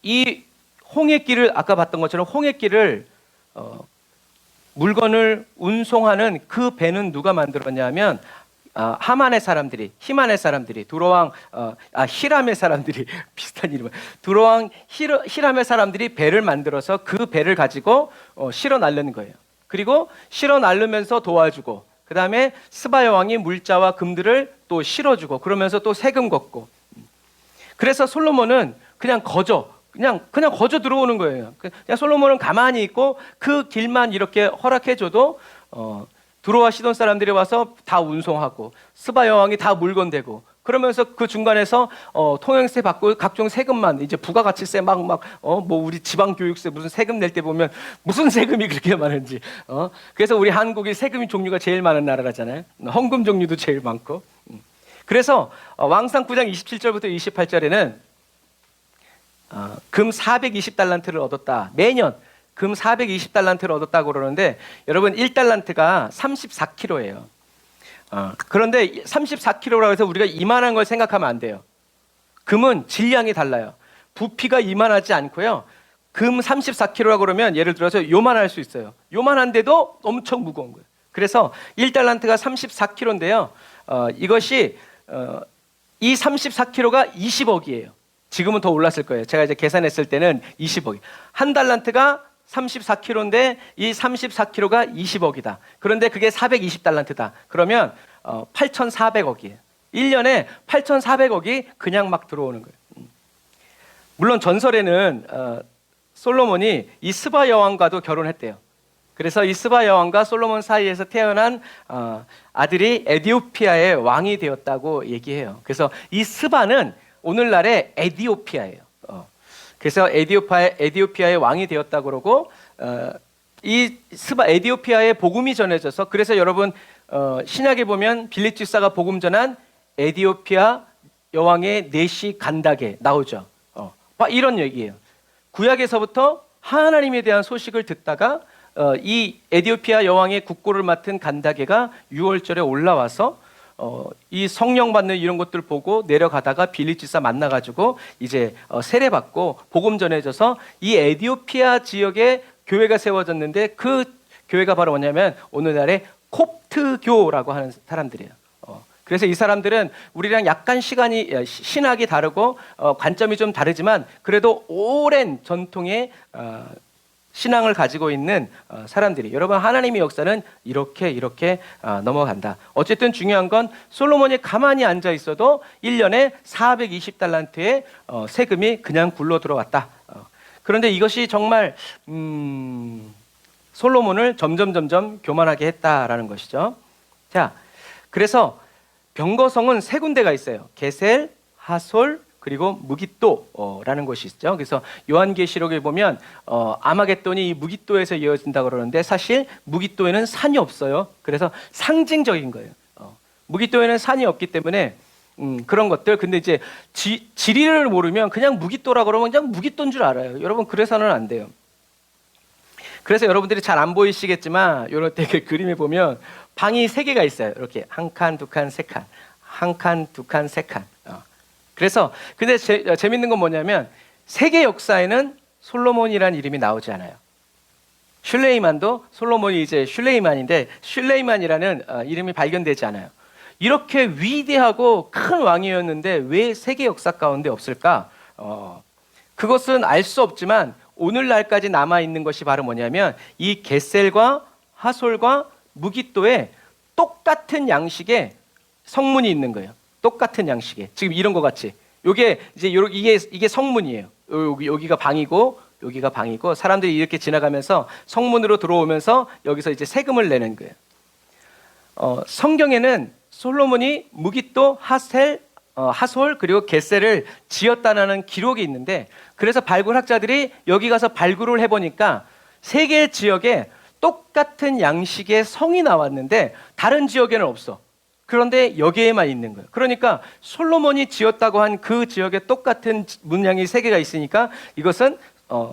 이 홍해길을, 아까 봤던 것처럼 홍해길을 물건을 운송하는 그 배는 누가 만들었냐면 하만의 사람들이, 히만의 사람들이, 두로왕 히람의 사람들이 비슷한 이름. 두로왕 히람의 사람들이 배를 만들어서 그 배를 가지고 실어 날르는 거예요. 그리고 실어 날르면서 도와주고, 그 다음에 스바 여왕이 물자와 금들을 또 실어주고, 그러면서 또 세금 걷고. 그래서 솔로몬은 그냥 거저 들어오는 거예요. 그냥 솔로몬은 가만히 있고 그 길만 이렇게 허락해줘도 두로와 시돈 사람들이 와서 다 운송하고 스바 여왕이 다 물건 대고, 그러면서 그 중간에서 통행세 받고 각종 세금만, 이제 부가가치세 뭐 우리 지방교육세 무슨 세금 낼 때 보면 무슨 세금이 그렇게 많은지. 그래서 우리 한국이 세금이 종류가 제일 많은 나라잖아요. 헌금 종류도 제일 많고. 그래서 왕상 9장 27절부터 28절에는 금 420달란트를 얻었다. 매년 금 420달란트를 얻었다고 그러는데, 여러분 1달란트가 34kg예요. 그런데 34kg라고 해서 우리가 이만한 걸 생각하면 안 돼요. 금은 질량이 달라요. 부피가 이만하지 않고요. 금 34kg라고 그러면 예를 들어서 요만할 수 있어요. 요만한데도 엄청 무거운 거예요. 그래서 1달란트가 34kg인데요. 이것이 이 34kg가 20억이에요. 지금은 더 올랐을 거예요. 제가 이제 계산했을 때는 20억이. 한 달란트가 34kg인데 이 34kg가 20억이다. 그런데 그게 420달란트다. 그러면 8,400억이에요. 1년에 8,400억이 그냥 막 들어오는 거예요. 물론 전설에는 솔로몬이 이 스바 여왕과도 결혼했대요. 그래서 이 스바 여왕과 솔로몬 사이에서 태어난 아들이 에디오피아의 왕이 되었다고 얘기해요. 그래서 이 스바는 오늘날의 에디오피아예요. 그래서 에디오피아의 왕이 되었다고 그러고, 이 스바 에디오피아의 복음이 전해져서, 그래서 여러분 신약에 보면 빌립 집사가 복음 전한 에디오피아 여왕의 내시 간다게 나오죠. 이런 얘기예요. 구약에서부터 하나님에 대한 소식을 듣다가 이 에디오피아 여왕의 국고를 맡은 간다게가 6월절에 올라와서 이 성령 받는 이런 것들 보고 내려가다가 빌립 집사 만나가지고 이제 세례받고 복음 전해져서 이 에디오피아 지역에 교회가 세워졌는데, 그 교회가 바로 뭐냐면 오늘날의 콥트교라고 하는 사람들이에요. 그래서 이 사람들은 우리랑 약간 신학이 다르고 관점이 좀 다르지만 그래도 오랜 전통의 신앙을 가지고 있는 사람들이, 여러분 하나님의 역사는 이렇게 넘어간다. 어쨌든 중요한 건 솔로몬이 가만히 앉아 있어도 1년에 420달란트의 세금이 그냥 굴러 들어왔다. 그런데 이것이 정말 솔로몬을 점점 교만하게 했다라는 것이죠. 자, 그래서 병거성은 세 군데가 있어요. 게셀, 하솔, 그리고 무깃도라는 곳이 있죠. 그래서 요한계시록에 보면 아마겟돈이 이 무깃도에서 이어진다고 그러는데, 사실 무깃도에는 산이 없어요. 그래서 상징적인 거예요. 무깃도에는 산이 없기 때문에 그런 것들. 근데 이제 지리를 모르면 그냥 무깃도라고 그러면 그냥 무깃도인 줄 알아요. 여러분 그래서는 안 돼요. 그래서 여러분들이 잘 안 보이시겠지만 이럴 때 그 그림에 보면 방이 세 개가 있어요. 이렇게 한 칸, 두 칸, 세 칸, 한 칸, 두 칸, 세 칸. 그래서 근데 재밌는 건 뭐냐면 세계 역사에는 솔로몬이라는 이름이 나오지 않아요. 슐레이만도 솔로몬이 이제 슐레이만인데 슐레이만이라는 이름이 발견되지 않아요. 이렇게 위대하고 큰 왕이었는데 왜 세계 역사 가운데 없을까? 그것은 알 수 없지만 오늘날까지 남아있는 것이 바로 뭐냐면 이 게셀과 하솔과 무깃도에 똑같은 양식의 성문이 있는 거예요. 똑같은 양식에. 지금 이런 것 같이. 요게 이제 이게 성문이에요. 여기가 방이고 여기가 방이고, 사람들이 이렇게 지나가면서 성문으로 들어오면서 여기서 이제 세금을 내는 거예요. 성경에는 솔로몬이 무깃도, 하솔 그리고 게셀을 지었다는 기록이 있는데, 그래서 발굴학자들이 여기 가서 발굴을 해보니까 세 개의 지역에 똑같은 양식의 성이 나왔는데 다른 지역에는 없어. 그런데 여기에만 있는 거예요. 그러니까 솔로몬이 지었다고 한 그 지역에 똑같은 문양이 세 개가 있으니까 이것은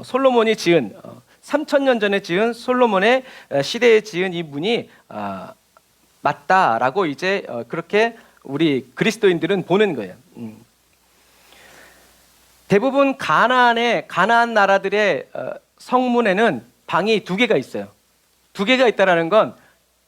솔로몬이 지은 3,000년 전에 지은 솔로몬의 시대에 지은 이 문이 맞다라고 이제 그렇게 우리 그리스도인들은 보는 거예요. 대부분 가나안 나라들의 성문에는 방이 두 개가 있어요. 두 개가 있다라는 건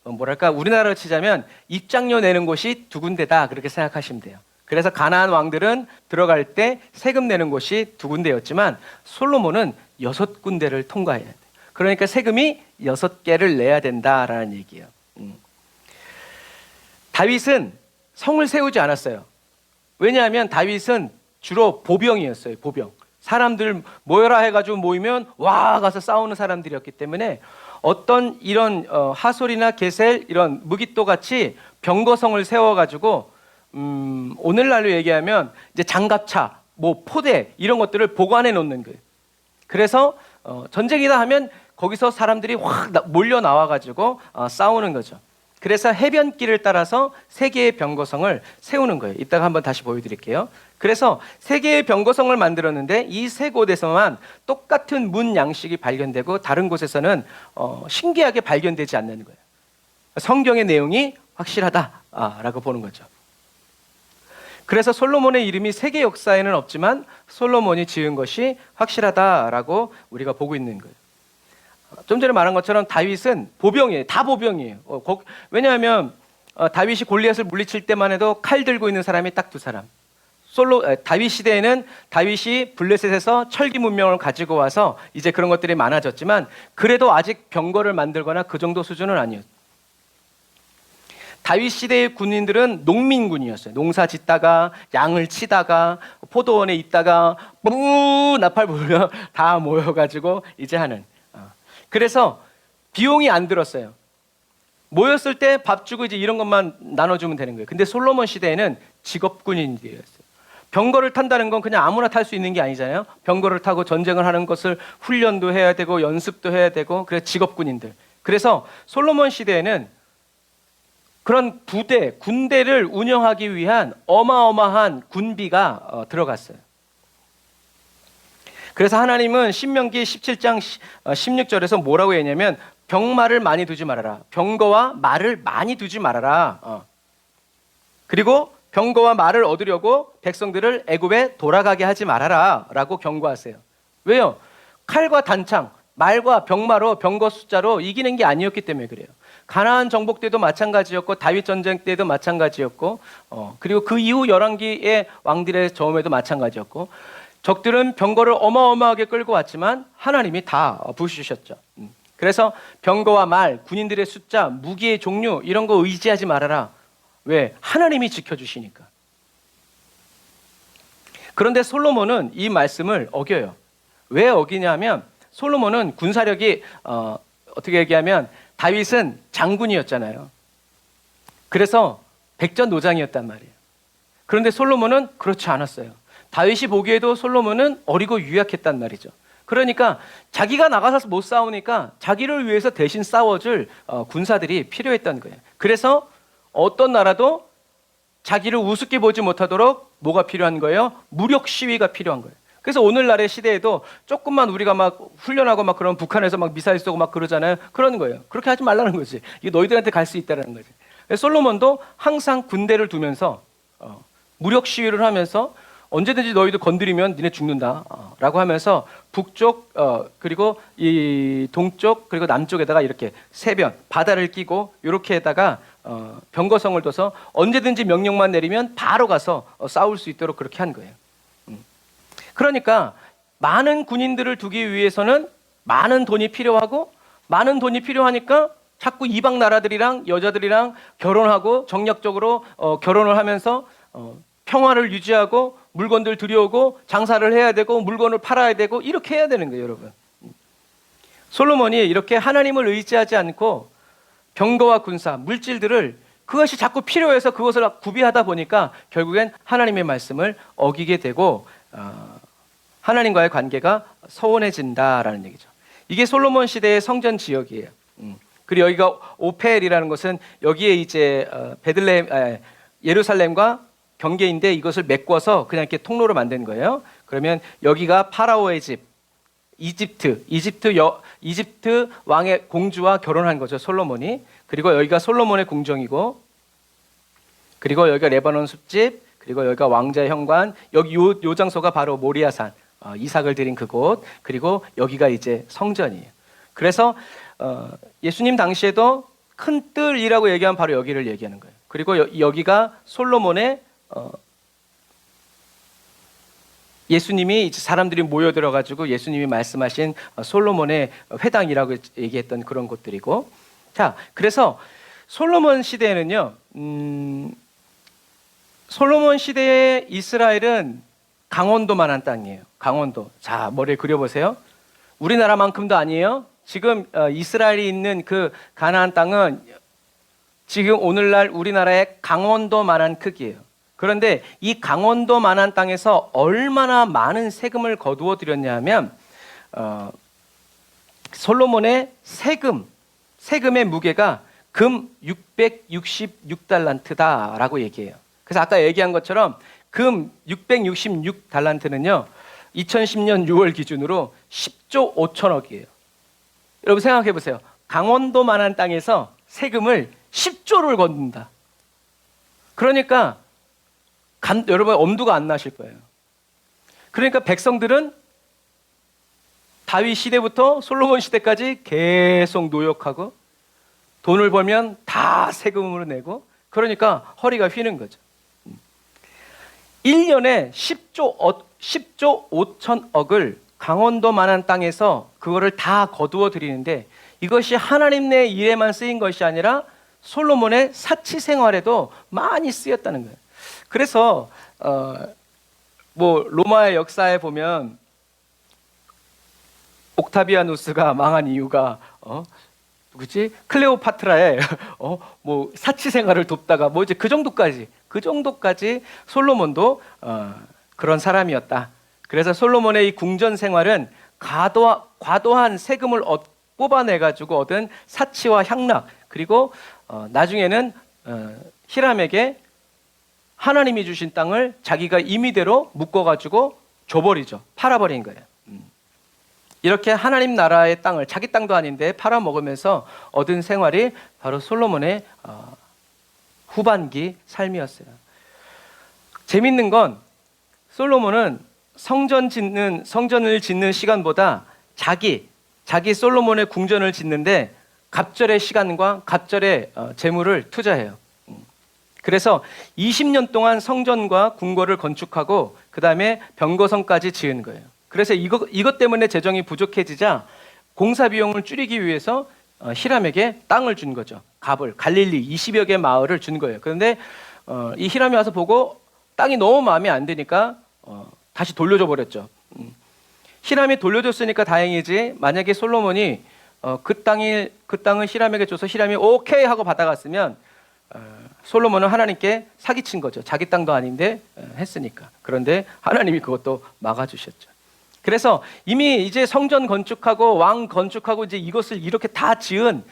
뭐랄까 우리나라로 치자면 입장료 내는 곳이 두 군데다 그렇게 생각하시면 돼요. 그래서 가나안 왕들은 들어갈 때 세금 내는 곳이 두 군데였지만 솔로몬은 6군데를 통과해야 돼요. 그러니까 세금이 6개를 내야 된다라는 얘기예요. 다윗은 성을 세우지 않았어요. 왜냐하면 다윗은 주로 보병이었어요. 보병. 사람들 모여라 해가지고 모이면 와 가서 싸우는 사람들이었기 때문에 어떤 이런 하솔이나 게셀 이런 무깃도 같이 병거성을 세워가지고 오늘날로 얘기하면 이제 장갑차, 뭐 포대 이런 것들을 보관해 놓는 거예요. 그래서 전쟁이다 하면 거기서 사람들이 확 몰려 나와가지고 싸우는 거죠. 그래서 해변길을 따라서 3개의 병거성을 세우는 거예요. 이따가 한번 다시 보여드릴게요. 그래서 3개의 병거성을 만들었는데 이 3곳에서만 똑같은 문 양식이 발견되고 다른 곳에서는 신기하게 발견되지 않는 거예요. 성경의 내용이 확실하다라고 보는 거죠. 그래서 솔로몬의 이름이 세계 역사에는 없지만 솔로몬이 지은 것이 확실하다라고 우리가 보고 있는 거예요. 좀 전에 말한 것처럼 다윗은 보병이에요. 다 보병이에요. 왜냐하면 다윗이 골리앗을 물리칠 때만 해도 칼 들고 있는 사람이 딱 2사람. 다윗 시대에는 다윗이 블레셋에서 철기 문명을 가지고 와서 이제 그런 것들이 많아졌지만 그래도 아직 병거를 만들거나 그 정도 수준은 아니었어요. 다윗 시대의 군인들은 농민군이었어요. 농사 짓다가 양을 치다가 포도원에 있다가 나팔 불려 다 모여가지고 이제 하는. 그래서 비용이 안 들었어요. 모였을 때 밥 주고 이제 이런 것만 나눠주면 되는 거예요. 근데 솔로몬 시대에는 직업군인들이었어요. 병거를 탄다는 건 그냥 아무나 탈 수 있는 게 아니잖아요. 병거를 타고 전쟁을 하는 것을 훈련도 해야 되고 연습도 해야 되고 그래서 직업군인들. 그래서 솔로몬 시대에는 그런 군대를 운영하기 위한 어마어마한 군비가 들어갔어요. 그래서 하나님은 신명기 17장 16절에서 뭐라고 했냐면 병마를 많이 두지 말아라. 병거와 말을 많이 두지 말아라. 그리고 병거와 말을 얻으려고 백성들을 애굽에 돌아가게 하지 말아라 라고 경고하세요. 왜요? 칼과 단창, 말과 병마로 병거 숫자로 이기는 게 아니었기 때문에 그래요. 가나안 정복 때도 마찬가지였고 다윗 전쟁 때도 마찬가지였고 그리고 그 이후 열왕기의 왕들의 저음에도 마찬가지였고 적들은 병거를 어마어마하게 끌고 왔지만 하나님이 다 부수셨죠. 그래서 병거와 말, 군인들의 숫자, 무기의 종류 이런 거 의지하지 말아라. 왜? 하나님이 지켜주시니까. 그런데 솔로몬은 이 말씀을 어겨요. 왜 어기냐면 솔로몬은 군사력이 어떻게 얘기하면 다윗은 장군이었잖아요. 그래서 백전노장이었단 말이에요. 그런데 솔로몬은 그렇지 않았어요. 다윗이 보기에도 솔로몬은 어리고 유약했단 말이죠. 그러니까 자기가 나가서 못 싸우니까 자기를 위해서 대신 싸워줄 군사들이 필요했던 거예요. 그래서 어떤 나라도 자기를 우습게 보지 못하도록 뭐가 필요한 거예요? 무력 시위가 필요한 거예요. 그래서 오늘날의 시대에도 조금만 우리가 막 훈련하고 막 그런 북한에서 막 미사일 쏘고 막 그러잖아요. 그러는 거예요. 그렇게 하지 말라는 거지. 이게 너희들한테 갈 수 있다는 거지. 솔로몬도 항상 군대를 두면서 무력 시위를 하면서 언제든지 너희들 건드리면 니네 죽는다 라고 하면서 북쪽 그리고 이 동쪽 그리고 남쪽에다가 이렇게 세변 바다를 끼고 이렇게에다가 병거성을 둬서 언제든지 명령만 내리면 바로 가서 싸울 수 있도록 그렇게 한 거예요. 그러니까 많은 군인들을 두기 위해서는 많은 돈이 필요하고 많은 돈이 필요하니까 자꾸 이방 나라들이랑 여자들이랑 결혼하고 정략적으로 결혼을 하면서 평화를 유지하고 물건들 들여오고 장사를 해야 되고 물건을 팔아야 되고 이렇게 해야 되는 거예요, 여러분. 솔로몬이 이렇게 하나님을 의지하지 않고 병거와 군사, 물질들을 그것이 자꾸 필요해서 그것을 구비하다 보니까 결국엔 하나님의 말씀을 어기게 되고 하나님과의 관계가 소원해진다라는 얘기죠. 이게 솔로몬 시대의 성전 지역이에요. 그리고 여기가 오펠이라는 것은 여기에 이제 베들레헴, 예루살렘과 경계인데 이것을 메꿔서 그냥 이렇게 통로로 만든 거예요. 그러면 여기가 파라오의 집, 이집트 왕의 공주와 결혼한 거죠, 솔로몬이. 그리고 여기가 솔로몬의 궁정이고, 그리고 여기가 레바논 숲집, 그리고 여기가 왕자의 현관, 여기 요 장소가 바로 모리아산, 이삭을 드린 그곳, 그리고 여기가 이제 성전이에요. 그래서 예수님 당시에도 큰 뜰이라고 얘기하면 바로 여기를 얘기하는 거예요. 그리고 여기가 솔로몬의 예수님이 사람들이 모여들어 가지고 예수님이 말씀하신 솔로몬의 회당이라고 얘기했던 그런 곳들이고, 자, 그래서 솔로몬 시대에는요, 솔로몬 시대의 이스라엘은 강원도만한 땅이에요. 강원도. 자, 머리에 그려보세요. 우리나라만큼도 아니에요. 지금 이스라엘이 있는 그 가나안 땅은 지금 오늘날 우리나라의 강원도만한 크기예요. 그런데 이 강원도만한 땅에서 얼마나 많은 세금을 거두어 들였냐 하면 솔로몬의 세금의 무게가 금 666달란트다라고 얘기해요. 그래서 아까 얘기한 것처럼 금 666달란트는요 2010년 6월 기준으로 10조 5천억이에요. 여러분 생각해 보세요. 강원도만한 땅에서 세금을 10조를 걷는다. 그러니까 여러분 엄두가 안 나실 거예요. 그러니까 백성들은 다윗 시대부터 솔로몬 시대까지 계속 노역하고 돈을 벌면 다 세금으로 내고, 그러니까 허리가 휘는 거죠. 1년에 10조 5천억을 강원도만한 땅에서 그거를 다 거두어 들이는데, 이것이 하나님 내 일에만 쓰인 것이 아니라 솔로몬의 사치 생활에도 많이 쓰였다는 거예요. 그래서 뭐 로마의 역사에 보면 옥타비아누스가 망한 이유가 누구지? 클레오파트라의 뭐 사치 생활을 돕다가 뭐 이제 그 정도까지 솔로몬도 그런 사람이었다. 그래서 솔로몬의 이 궁전 생활은 과도한 세금을 뽑아내 가지고 얻은 사치와 향락, 그리고 나중에는 히람에게 하나님이 주신 땅을 자기가 임의대로 묶어가지고 줘버리죠. 팔아버린 거예요. 이렇게 하나님 나라의 땅을 자기 땅도 아닌데 팔아먹으면서 얻은 생활이 바로 솔로몬의 후반기 삶이었어요. 재밌는 건 솔로몬은 성전을 짓는 시간보다 자기 솔로몬의 궁전을 짓는데 갑절의 시간과 갑절의 재물을 투자해요. 그래서 20년 동안 성전과 궁궐을 건축하고 그 다음에 병거성까지 지은 거예요. 그래서 이것 때문에 재정이 부족해지자 공사 비용을 줄이기 위해서 히람에게 땅을 준 거죠. 갈릴리 20여 개 마을을 준 거예요. 그런데 이 히람이 와서 보고 땅이 너무 마음에 안 드니까 다시 돌려줘 버렸죠. 히람이 돌려줬으니까 다행이지, 만약에 솔로몬이 그 땅을 히람에게 줘서 히람이 오케이 하고 받아갔으면 솔로몬은 하나님께 사기친 거죠. 자기 땅도 아닌데 했으니까. 그런데 하나님이 그것도 막아주셨죠. 그래서 이미 이제 성전 건축하고 왕 건축하고 이제 이것을 이렇게 다 지은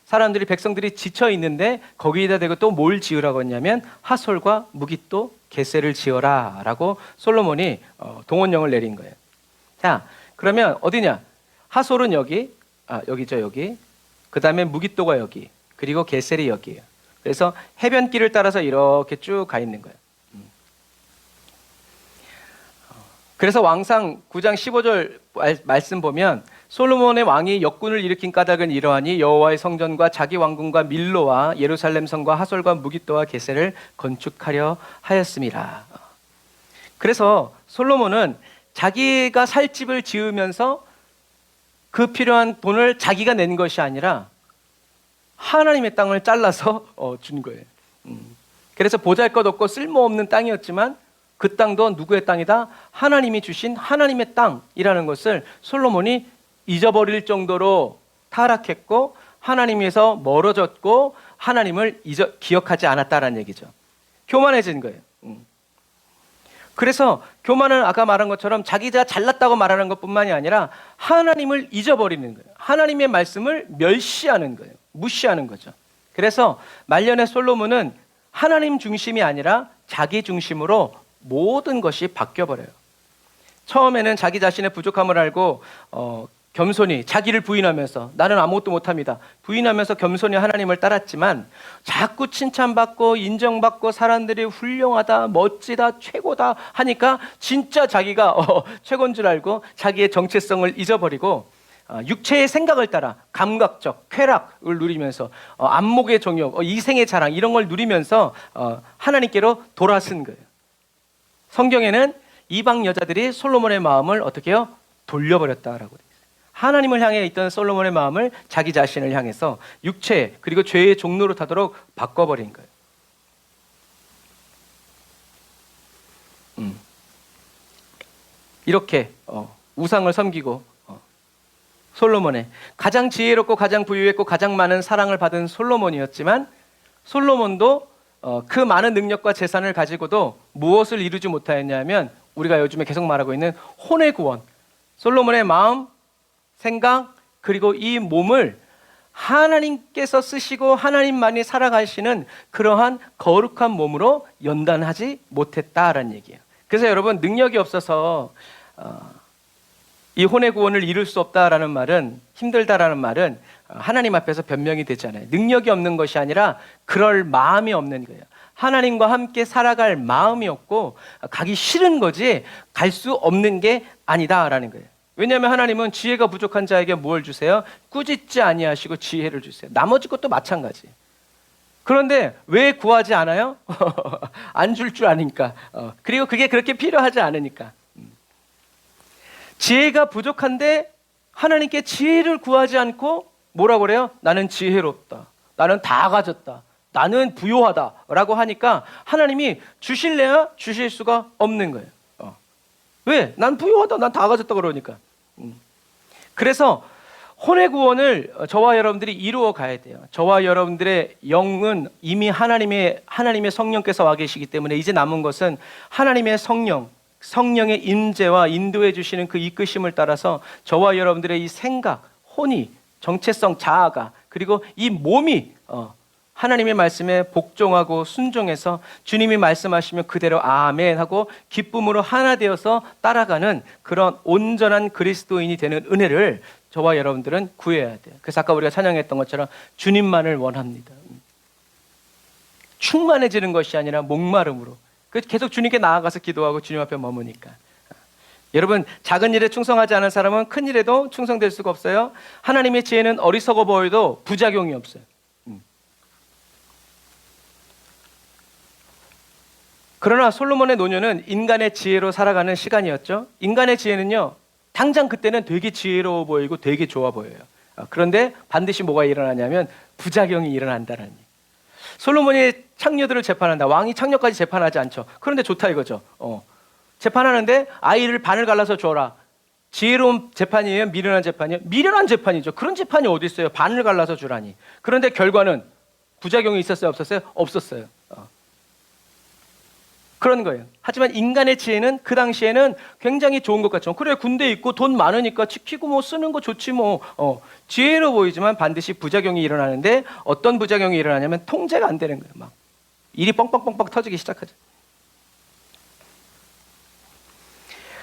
사람들이, 백성들이 지쳐 있는데 거기에다 대고 또 뭘 지으라고 했냐면 하솔과 무깃도 겟셀을 지어라라고 솔로몬이 동원령을 내린 거예요. 자, 그러면 어디냐? 하솔은 여기죠, 여기. 그 다음에 무깃도가 여기, 그리고 겟셀이 여기예요. 그래서 해변길을 따라서 이렇게 쭉 가 있는 거예요. 그래서 왕상 9장 15절 말씀 보면 솔로몬의 왕이 역군을 일으킨 까닭은 이러하니 여호와의 성전과 자기 왕궁과 밀로와 예루살렘 성과 하솔과 무깃도와 겟셀을 건축하려 하였습니다. 그래서 솔로몬은 자기가 살 집을 지으면서 그 필요한 돈을 자기가 낸 것이 아니라 하나님의 땅을 잘라서 준 거예요. 그래서 보잘것없고 쓸모없는 땅이었지만 그 땅도 누구의 땅이다? 하나님이 주신 하나님의 땅이라는 것을 솔로몬이 잊어버릴 정도로 타락했고 하나님에서 멀어졌고 하나님을 기억하지 않았다라는 얘기죠. 교만해진 거예요. 그래서 교만은 아까 말한 것처럼 자기가 잘났다고 말하는 것뿐만이 아니라 하나님을 잊어버리는 거예요. 하나님의 말씀을 멸시하는 거예요. 무시하는 거죠. 그래서 말년에 솔로몬은 하나님 중심이 아니라 자기 중심으로 모든 것이 바뀌어버려요. 처음에는 자기 자신의 부족함을 알고 겸손히 자기를 부인하면서 나는 아무것도 못합니다. 부인하면서 겸손히 하나님을 따랐지만 자꾸 칭찬받고 인정받고 사람들이 훌륭하다, 멋지다, 최고다 하니까 진짜 자기가 최고인 줄 알고 자기의 정체성을 잊어버리고 육체의 생각을 따라 감각적 쾌락을 누리면서 안목의 정욕, 이생의 자랑 이런 걸 누리면서 하나님께로 돌아선 거예요. 성경에는 이방 여자들이 솔로몬의 마음을 어떻게 해요? 돌려버렸다라고 돼 있어요. 하나님을 향해 있던 솔로몬의 마음을 자기 자신을 향해서 육체 그리고 죄의 종로로 타도록 바꿔버린 거예요. 이렇게 우상을 섬기고 솔로몬의 가장 지혜롭고 가장 부유했고 가장 많은 사랑을 받은 솔로몬이었지만 솔로몬도 그 많은 능력과 재산을 가지고도 무엇을 이루지 못하였냐면 우리가 요즘에 계속 말하고 있는 혼의 구원, 솔로몬의 마음, 생각 그리고 이 몸을 하나님께서 쓰시고 하나님만이 살아가시는 그러한 거룩한 몸으로 연단하지 못했다라는 얘기예요. 그래서 여러분 능력이 없어서 이 혼의 구원을 이룰 수 없다라는 말은 힘들다라는 말은 하나님 앞에서 변명이 되잖아요. 능력이 없는 것이 아니라 그럴 마음이 없는 거예요. 하나님과 함께 살아갈 마음이 없고 가기 싫은 거지 갈 수 없는 게 아니다라는 거예요. 왜냐하면 하나님은 지혜가 부족한 자에게 뭘 주세요? 꾸짖지 아니하시고 지혜를 주세요. 나머지 것도 마찬가지. 그런데 왜 구하지 않아요? 안 줄 줄 아니까. 그리고 그게 그렇게 필요하지 않으니까. 지혜가 부족한데 하나님께 지혜를 구하지 않고 뭐라고 그래요? 나는 지혜롭다. 나는 다 가졌다. 나는 부요하다. 라고 하니까 하나님이 주실래야 주실 수가 없는 거예요. 왜? 난 부요하다. 난 다 가졌다 그러니까. 그래서 혼의 구원을 저와 여러분들이 이루어 가야 돼요. 저와 여러분들의 영은 이미 하나님의 성령께서 와 계시기 때문에 이제 남은 것은 하나님의 성령의 임재와 인도해 주시는 그 이끄심을 따라서 저와 여러분들의 이 생각, 혼이, 정체성, 자아가 그리고 이 몸이 하나님의 말씀에 복종하고 순종해서 주님이 말씀하시면 그대로 아멘 하고 기쁨으로 하나 되어서 따라가는 그런 온전한 그리스도인이 되는 은혜를 저와 여러분들은 구해야 돼요. 그래서 아까 우리가 찬양했던 것처럼 주님만을 원합니다. 충만해지는 것이 아니라 목마름으로 계속 주님께 나아가서 기도하고 주님 앞에 머무니까. 여러분 작은 일에 충성하지 않은 사람은 큰 일에도 충성될 수가 없어요. 하나님의 지혜는 어리석어 보여도 부작용이 없어요. 그러나 솔로몬의 노년은 인간의 지혜로 살아가는 시간이었죠. 인간의 지혜는요 당장 그때는 되게 지혜로워 보이고 되게 좋아 보여요. 그런데 반드시 뭐가 일어나냐면 부작용이 일어난다는 얘기예요. 솔로몬이 창녀들을 재판한다. 왕이 창녀까지 재판하지 않죠. 그런데 좋다 이거죠. 재판하는데 아이를 반을 갈라서 줘라. 지혜로운 재판이에요? 미련한 재판이에요? 미련한 재판이죠. 그런 재판이 어디 있어요? 반을 갈라서 주라니. 그런데 결과는 부작용이 있었어요? 없었어요? 없었어요. 그런 거예요. 하지만 인간의 지혜는 그 당시에는 굉장히 좋은 것 같죠. 그래 군대 있고 돈 많으니까 지키고 뭐 쓰는 거 좋지 뭐. 지혜로 보이지만 반드시 부작용이 일어나는데 어떤 부작용이 일어나냐면 통제가 안 되는 거예요. 막 일이 뻥뻥뻥뻥 터지기 시작하죠.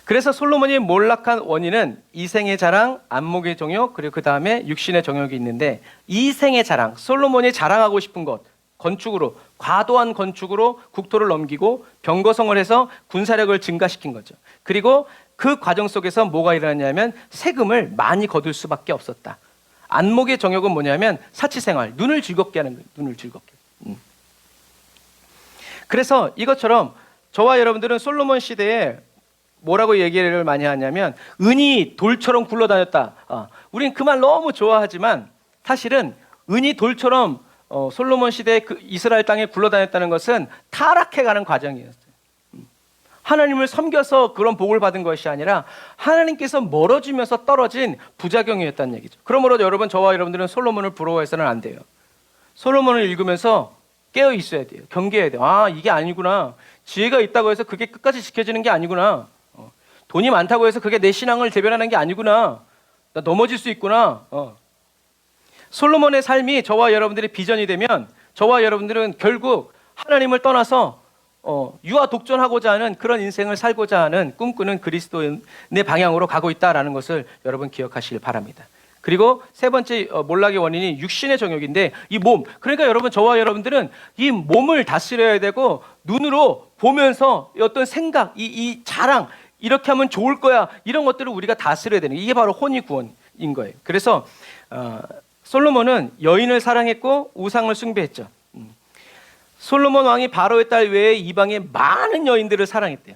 그래서 솔로몬이 몰락한 원인은 이생의 자랑, 안목의 정욕, 그리고 그 다음에 육신의 정욕이 있는데 이생의 자랑, 솔로몬이 자랑하고 싶은 것, 건축으로 과도한 건축으로 국토를 넘기고 병거성을 해서 군사력을 증가시킨 거죠. 그리고 그 과정 속에서 뭐가 일어났냐면 세금을 많이 거둘 수밖에 없었다. 안목의 정욕은 뭐냐면 사치생활, 눈을 즐겁게 하는 거예요. 눈을 즐겁게. 그래서 이것처럼 저와 여러분들은 솔로몬 시대에 뭐라고 얘기를 많이 하냐면 은이 돌처럼 굴러다녔다. 우린 그 말 너무 좋아하지만 사실은 은이 돌처럼 솔로몬 시대에 그 이스라엘 땅에 굴러다녔다는 것은 타락해가는 과정이었어요. 하나님을 섬겨서 그런 복을 받은 것이 아니라 하나님께서 멀어지면서 떨어진 부작용이었다는 얘기죠. 그러므로 여러분 저와 여러분들은 솔로몬을 부러워해서는 안 돼요. 솔로몬을 읽으면서 깨어 있어야 돼요. 경계해야 돼요. 아 이게 아니구나. 지혜가 있다고 해서 그게 끝까지 지켜지는 게 아니구나. 돈이 많다고 해서 그게 내 신앙을 대변하는 게 아니구나. 나 넘어질 수 있구나. 솔로몬의 삶이 저와 여러분들의 비전이 되면 저와 여러분들은 결국 하나님을 떠나서 유아 독존하고자 하는 그런 인생을 살고자 하는 꿈꾸는 그리스도인의 방향으로 가고 있다는 것을 여러분 기억하시길 바랍니다. 그리고 세 번째 몰락의 원인이 육신의 정욕인데 이 몸, 그러니까 여러분 저와 여러분들은 이 몸을 다스려야 되고 눈으로 보면서 어떤 생각, 이 자랑, 이렇게 하면 좋을 거야 이런 것들을 우리가 다스려야 되는 이게 바로 혼이 구원. 인 거예요. 그래서 솔로몬은 여인을 사랑했고 우상을 숭배했죠. 솔로몬 왕이 바로의 딸 외에 이방의 많은 여인들을 사랑했대요.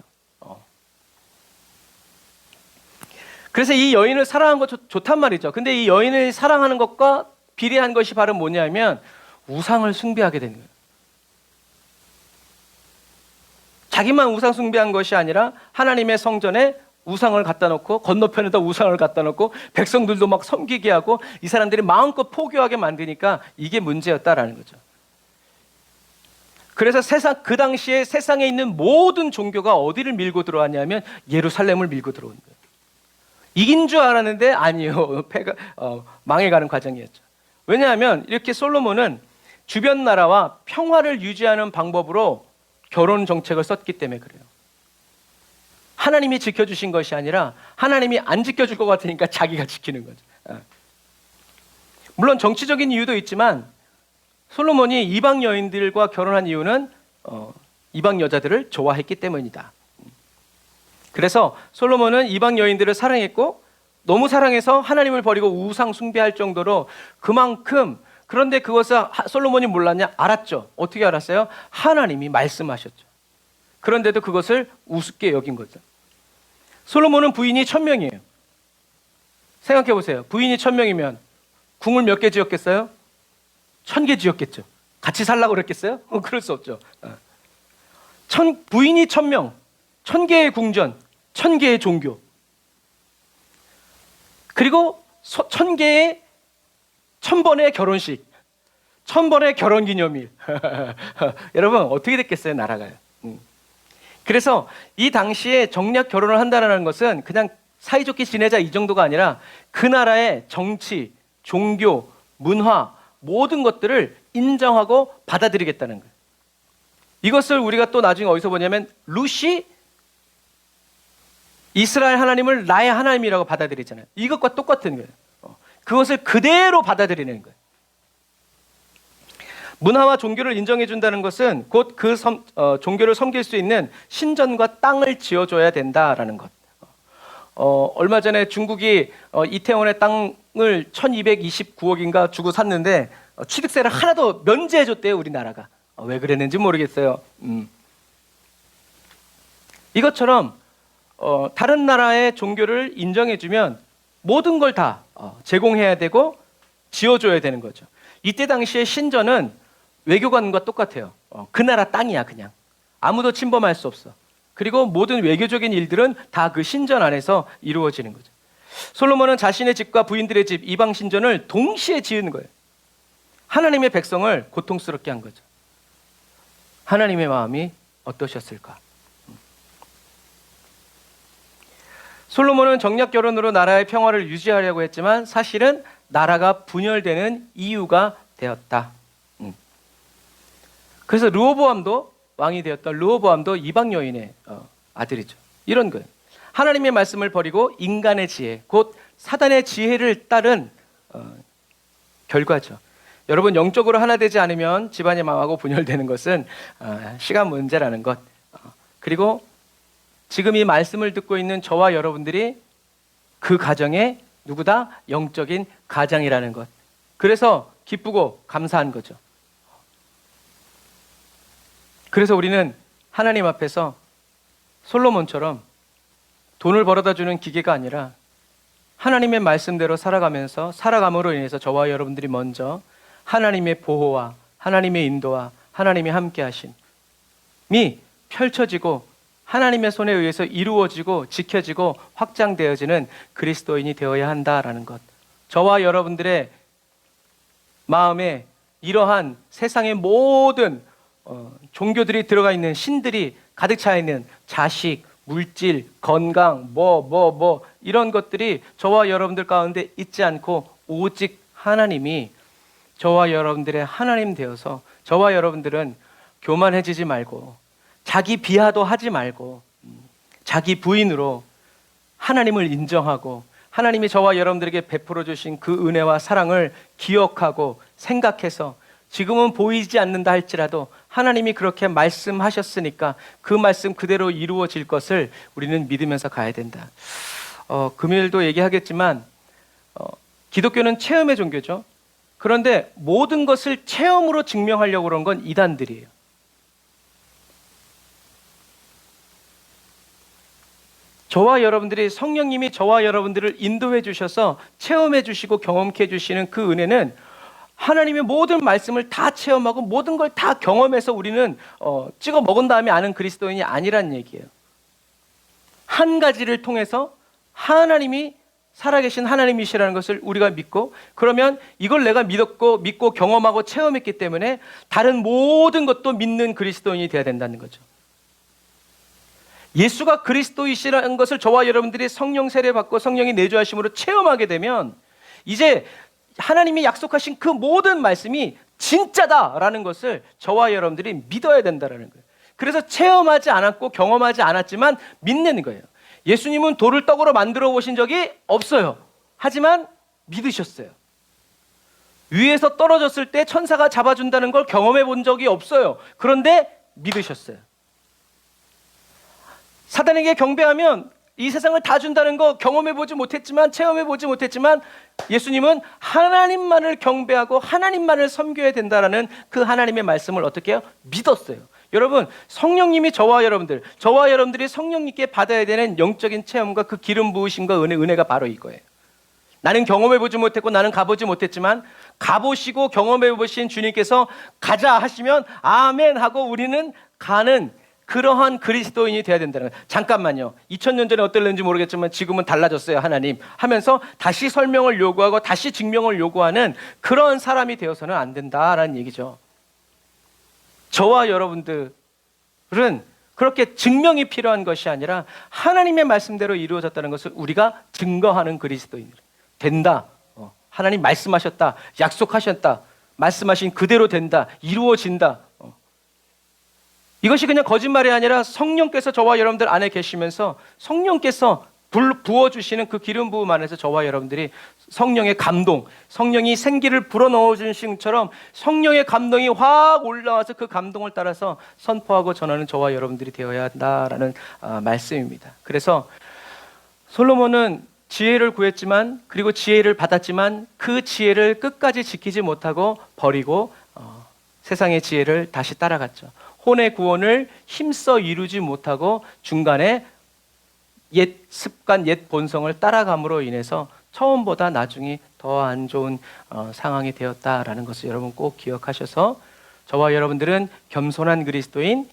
그래서 이 여인을 사랑한 거 좋단 말이죠. 근데 이 여인을 사랑하는 것과 비례한 것이 바로 뭐냐면 우상을 숭배하게 되는 거예요. 자기만 우상 숭배한 것이 아니라 하나님의 성전에 우상을 갖다 놓고 건너편에다 우상을 갖다 놓고 백성들도 막 섬기게 하고 이 사람들이 마음껏 포교하게 만드니까 이게 문제였다라는 거죠. 그래서 그 당시에 세상에 있는 모든 종교가 어디를 밀고 들어왔냐면 예루살렘을 밀고 들어온 거예요. 이긴 줄 알았는데 아니요. 망해가는 과정이었죠. 왜냐하면 이렇게 솔로몬은 주변 나라와 평화를 유지하는 방법으로 결혼 정책을 썼기 때문에 그래요. 하나님이 지켜주신 것이 아니라 하나님이 안 지켜줄 것 같으니까 자기가 지키는 거죠. 물론 정치적인 이유도 있지만 솔로몬이 이방 여인들과 결혼한 이유는 이방 여자들을 좋아했기 때문이다. 그래서 솔로몬은 이방 여인들을 사랑했고 너무 사랑해서 하나님을 버리고 우상 숭배할 정도로 그만큼, 그런데 그것을 솔로몬이 몰랐냐? 알았죠. 어떻게 알았어요? 하나님이 말씀하셨죠. 그런데도 그것을 우습게 여긴 거죠. 솔로몬은 부인이 1000명이에요. 생각해 보세요. 부인이 1000명이면 궁을 몇 개 지었겠어요? 1000개 지었겠죠. 같이 살라고 그랬겠어요? 그럴 수 없죠. 부인이 1000명, 1000개의 궁전, 1000개의 종교, 그리고 1000개의 1000번의 결혼식, 1000번의 결혼기념일. 여러분 어떻게 됐겠어요? 나라가요. 그래서 이 당시에 정략 결혼을 한다는 것은 그냥 사이좋게 지내자 이 정도가 아니라 그 나라의 정치, 종교, 문화 모든 것들을 인정하고 받아들이겠다는 거예요. 이것을 우리가 또 나중에 어디서 보냐면 룻이 이스라엘 하나님을 나의 하나님이라고 받아들이잖아요. 이것과 똑같은 거예요. 그것을 그대로 받아들이는 거예요. 문화와 종교를 인정해 준다는 것은 곧 그 종교를 섬길 수 있는 신전과 땅을 지어줘야 된다라는 것. 얼마 전에 중국이 이태원의 땅을 1229억인가 주고 샀는데 취득세를 하나도 면제해 줬대요, 우리나라가. 왜 그랬는지 모르겠어요. 이것처럼 다른 나라의 종교를 인정해 주면 모든 걸 다 제공해야 되고 지어줘야 되는 거죠. 이때 당시에 신전은 외교관과 똑같아요. 그 나라 땅이야, 그냥. 아무도 침범할 수 없어. 그리고 모든 외교적인 일들은 다 그 신전 안에서 이루어지는 거죠. 솔로몬은 자신의 집과 부인들의 집, 이방 신전을 동시에 지은 거예요. 하나님의 백성을 고통스럽게 한 거죠. 하나님의 마음이 어떠셨을까? 솔로몬은 정략 결혼으로 나라의 평화를 유지하려고 했지만 사실은 나라가 분열되는 이유가 되었다. 그래서 르호보암도 왕이 되었던 르호보암도 이방 여인의 아들이죠. 이런 거예요. 하나님의 말씀을 버리고 인간의 지혜, 곧 사단의 지혜를 따른 결과죠. 여러분, 영적으로 하나 되지 않으면 집안이 망하고 분열되는 것은 시간 문제라는 것. 그리고 지금 이 말씀을 듣고 있는 저와 여러분들이 그 가정의 누구다? 영적인 가장이라는 것. 그래서 기쁘고 감사한 거죠. 그래서 우리는 하나님 앞에서 솔로몬처럼 돈을 벌어다 주는 기계가 아니라 하나님의 말씀대로 살아감으로 인해서 저와 여러분들이 먼저 하나님의 보호와 하나님의 인도와 하나님의 함께 하심이 펼쳐지고 하나님의 손에 의해서 이루어지고 지켜지고 확장되어지는 그리스도인이 되어야 한다라는 것. 저와 여러분들의 마음에 이러한 세상의 모든 종교들이 들어가 있는 신들이 가득 차 있는 자식, 물질, 건강, 이런 것들이 저와 여러분들 가운데 있지 않고 오직 하나님이 저와 여러분들의 하나님 되어서 저와 여러분들은 교만해지지 말고 자기 비하도 하지 말고 자기 부인으로 하나님을 인정하고 하나님이 저와 여러분들에게 베풀어 주신 그 은혜와 사랑을 기억하고 생각해서 지금은 보이지 않는다 할지라도 하나님이 그렇게 말씀하셨으니까 그 말씀 그대로 이루어질 것을 우리는 믿으면서 가야 된다. 금요일도 얘기하겠지만 기독교는 체험의 종교죠. 그런데 모든 것을 체험으로 증명하려고 그런 건 이단들이에요. 저와 여러분들이 성령님이 저와 여러분들을 인도해 주셔서 체험해 주시고 경험케 해 주시는 그 은혜는 하나님의 모든 말씀을 다 체험하고 모든 걸 다 경험해서 우리는 찍어 먹은 다음에 아는 그리스도인이 아니란 얘기예요. 한 가지를 통해서 하나님이 살아계신 하나님이시라는 것을 우리가 믿고, 그러면 이걸 내가 믿고 경험하고 체험했기 때문에 다른 모든 것도 믿는 그리스도인이 되어야 된다는 거죠. 예수가 그리스도이시라는 것을 저와 여러분들이 성령 세례 받고 성령이 내주하심으로 체험하게 되면 이제 하나님이 약속하신 그 모든 말씀이 진짜다라는 것을 저와 여러분들이 믿어야 된다는 거예요. 그래서 체험하지 않았고 경험하지 않았지만 믿는 거예요. 예수님은 돌을 떡으로 만들어 보신 적이 없어요. 하지만 믿으셨어요. 위에서 떨어졌을 때 천사가 잡아준다는 걸 경험해 본 적이 없어요. 그런데 믿으셨어요. 사단에게 경배하면 이 세상을 다 준다는 거 경험해보지 못했지만, 체험해보지 못했지만 예수님은 하나님만을 경배하고 하나님만을 섬겨야 된다라는 그 하나님의 말씀을 어떻게 해요? 믿었어요. 여러분, 성령님이 저와 여러분들이 성령님께 받아야 되는 영적인 체험과 그 기름 부으심과 은혜가 바로 이거예요. 나는 경험해보지 못했고 나는 가보지 못했지만 가보시고 경험해보신 주님께서 가자 하시면 아멘 하고 우리는 가는 그러한 그리스도인이 되어야 된다는 거예요. 잠깐만요. 2000년 전에 어땠는지 모르겠지만 지금은 달라졌어요, 하나님 하면서 다시 설명을 요구하고 다시 증명을 요구하는 그런 사람이 되어서는 안 된다라는 얘기죠. 저와 여러분들은 그렇게 증명이 필요한 것이 아니라 하나님의 말씀대로 이루어졌다는 것을 우리가 증거하는 그리스도인 된다. 하나님 말씀하셨다, 약속하셨다, 말씀하신 그대로 된다, 이루어진다. 이것이 그냥 거짓말이 아니라 성령께서 저와 여러분들 안에 계시면서 성령께서 부어주시는 그 기름 부음 안에서 저와 여러분들이 성령의 감동, 성령이 생기를 불어넣어 주신 것처럼 성령의 감동이 확 올라와서 그 감동을 따라서 선포하고 전하는 저와 여러분들이 되어야 한다라는 말씀입니다. 그래서 솔로몬은 지혜를 구했지만, 그리고 지혜를 받았지만 그 지혜를 끝까지 지키지 못하고 버리고 세상의 지혜를 다시 따라갔죠. 혼의 구원을 힘써 이루지 못하고 중간에 옛 습관, 옛 본성을 따라감으로 인해서 처음보다 나중이 더 안 좋은 상황이 되었다라는 것을 여러분 꼭 기억하셔서, 저와 여러분들은 겸손한 그리스도인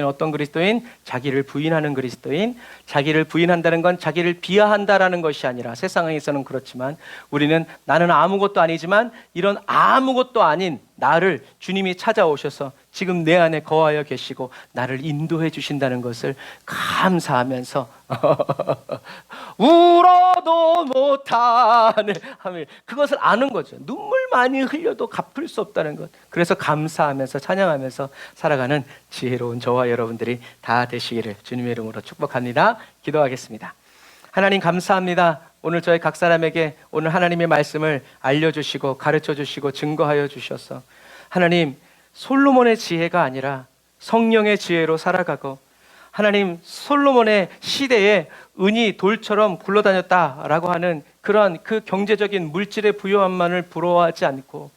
어떤 그리스도인? 자기를 부인하는 그리스도인. 자기를 부인한다는 건 자기를 비하한다라는 것이 아니라, 세상에서는 그렇지만 우리는 나는 아무것도 아니지만 이런 아무것도 아닌 나를 주님이 찾아오셔서 지금 내 안에 거하여 계시고 나를 인도해 주신다는 것을 감사하면서 울어도 못하는 그것을 아는 거죠. 눈물 많이 흘려도 갚을 수 없다는 것. 그래서 감사하면서 찬양하면서 살아가는 지혜로운 저와 여러분들이 다 되시기를 주님의 이름으로 축복합니다. 기도하겠습니다. 하나님 감사합니다. 오늘 저희 각 사람에게 오늘 하나님의 말씀을 알려주시고 가르쳐주시고 증거하여 주셔서 하나님, 솔로몬의 지혜가 아니라 성령의 지혜로 살아가고, 하나님 솔로몬의 시대에 은이 돌처럼 굴러다녔다라고 하는 그러한 그 경제적인 물질의 부요함만을 부러워하지 않고,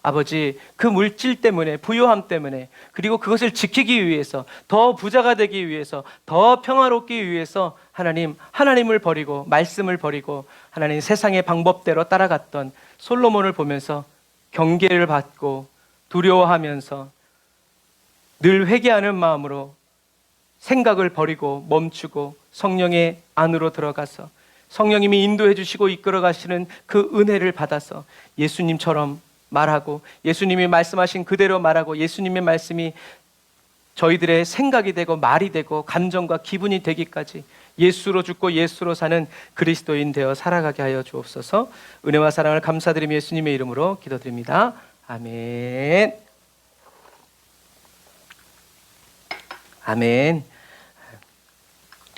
아버지 그 물질 때문에, 부요함 때문에, 그리고 그것을 지키기 위해서, 더 부자가 되기 위해서, 더 평화롭기 위해서 하나님을 버리고 말씀을 버리고 하나님 세상의 방법대로 따라갔던 솔로몬을 보면서 경계를 받고 두려워하면서 늘 회개하는 마음으로 생각을 버리고 멈추고 성령의 안으로 들어가서 성령님이 인도해 주시고 이끌어 가시는 그 은혜를 받아서 예수님처럼 말하고, 예수님이 말씀하신 그대로 말하고, 예수님의 말씀이 저희들의 생각이 되고 말이 되고 감정과 기분이 되기까지 예수로 죽고 예수로 사는 그리스도인 되어 살아가게 하여 주옵소서. 은혜와 사랑을 감사드리며 예수님의 이름으로 기도드립니다. 아멘. 아멘.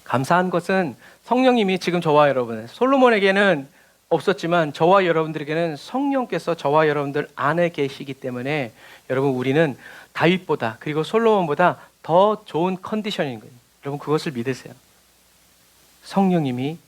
감사한 것은 성령님이 지금 저와 여러분, 솔로몬에게는 없었지만 저와 여러분들에게는 성령께서 저와 여러분들 안에 계시기 때문에 여러분, 우리는 다윗보다 그리고 솔로몬보다 더 좋은 컨디션인 거예요. 여러분, 그것을 믿으세요. 성령님이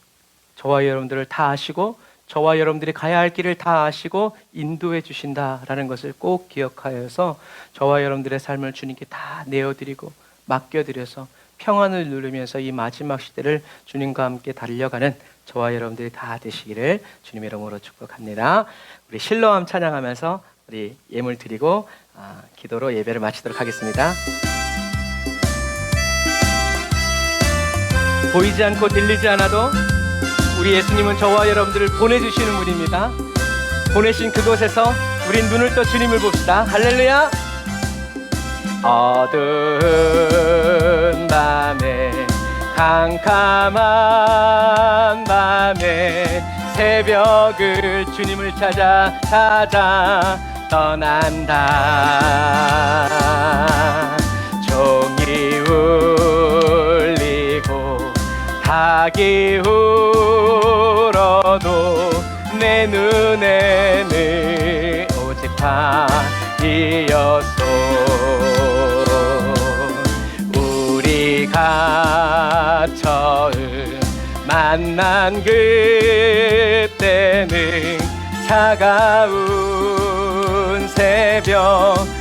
저와 여러분들을 다 아시고 저와 여러분들이 가야 할 길을 다 아시고 인도해 주신다라는 것을 꼭 기억하여서 저와 여러분들의 삶을 주님께 다 내어드리고 맡겨드려서 평안을 누리면서 이 마지막 시대를 주님과 함께 달려가는 저와 여러분들이 다 되시기를 주님의 이름으로 축복합니다. 우리 실로암 찬양하면서 우리 예물 드리고 기도로 예배를 마치도록 하겠습니다. 보이지 않고 들리지 않아도 우리 예수님은 저와 여러분들을 보내주시는 분입니다. 보내신 그곳에서 우린 눈을 떠 주님을 봅시다. 할렐루야. 어두운 밤에 캄캄한 밤에 새벽을 주님을 찾아 떠난다. 종이 울리고 닭이 울어도 내 눈에는 오직 밤이었소. 우리가 처음 만난 그때는 차가운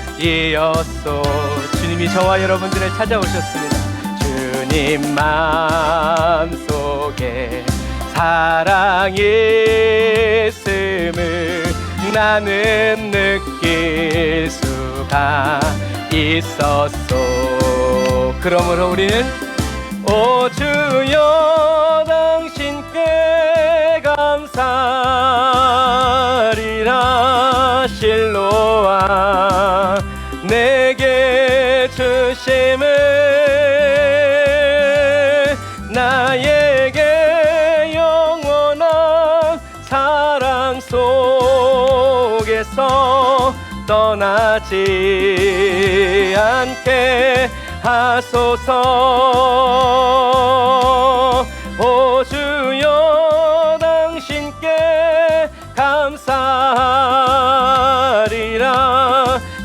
새벽이었소. 주님이 저와 여러분들을 찾아오셨습니다. 주님 마음속에 사랑이 있음을 나는 느낄 수가 있었소. 그러므로 우리는 오 주여 당신께 감사리라. 실로암 내게 주심을 나에게 영원한 사랑 속에서 떠나지 않게 하소서. 오 주여 당신께 감사하리라.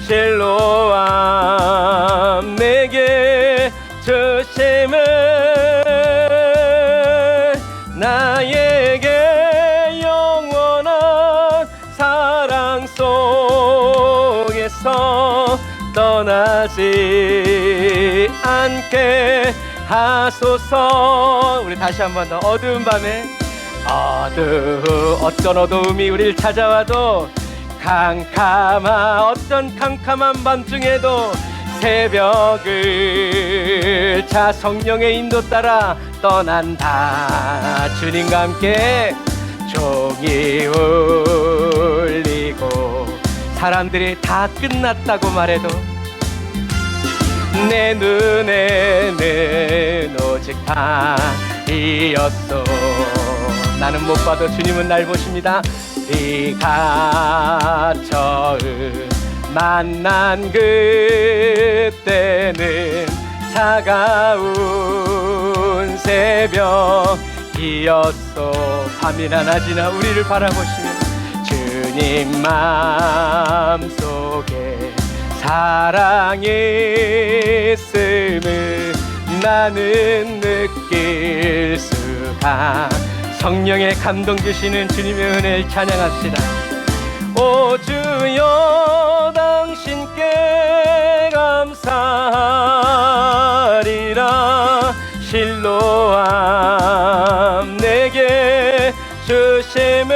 실로암 내게 주심을 나에게 영원한 사랑 속에서 떠나지 않게 하소서. 우리 다시 한 번 더. 어두운 밤에 어떤 어두움이 우리를 찾아와도 어떤 캄캄한 밤중에도 새벽을 자 성령의 인도 따라 떠난다. 주님과 함께 종이 울리고 사람들이 다 끝났다고 말해도 내 눈에는 오직 밤이었어. 나는 못 봐도 주님은 날 보십니다. 네가 처음 만난 그때는 차가운 새벽이었어. 밤이나 낮이나 우리를 바라보시며 주님 마음속에 사랑이 있음을 나는 느낄 수가. 성령의 감동 주시는 주님의 은혜를 찬양합시다. 오 주여 당신께 감사하리라. 실로암 내게 주심을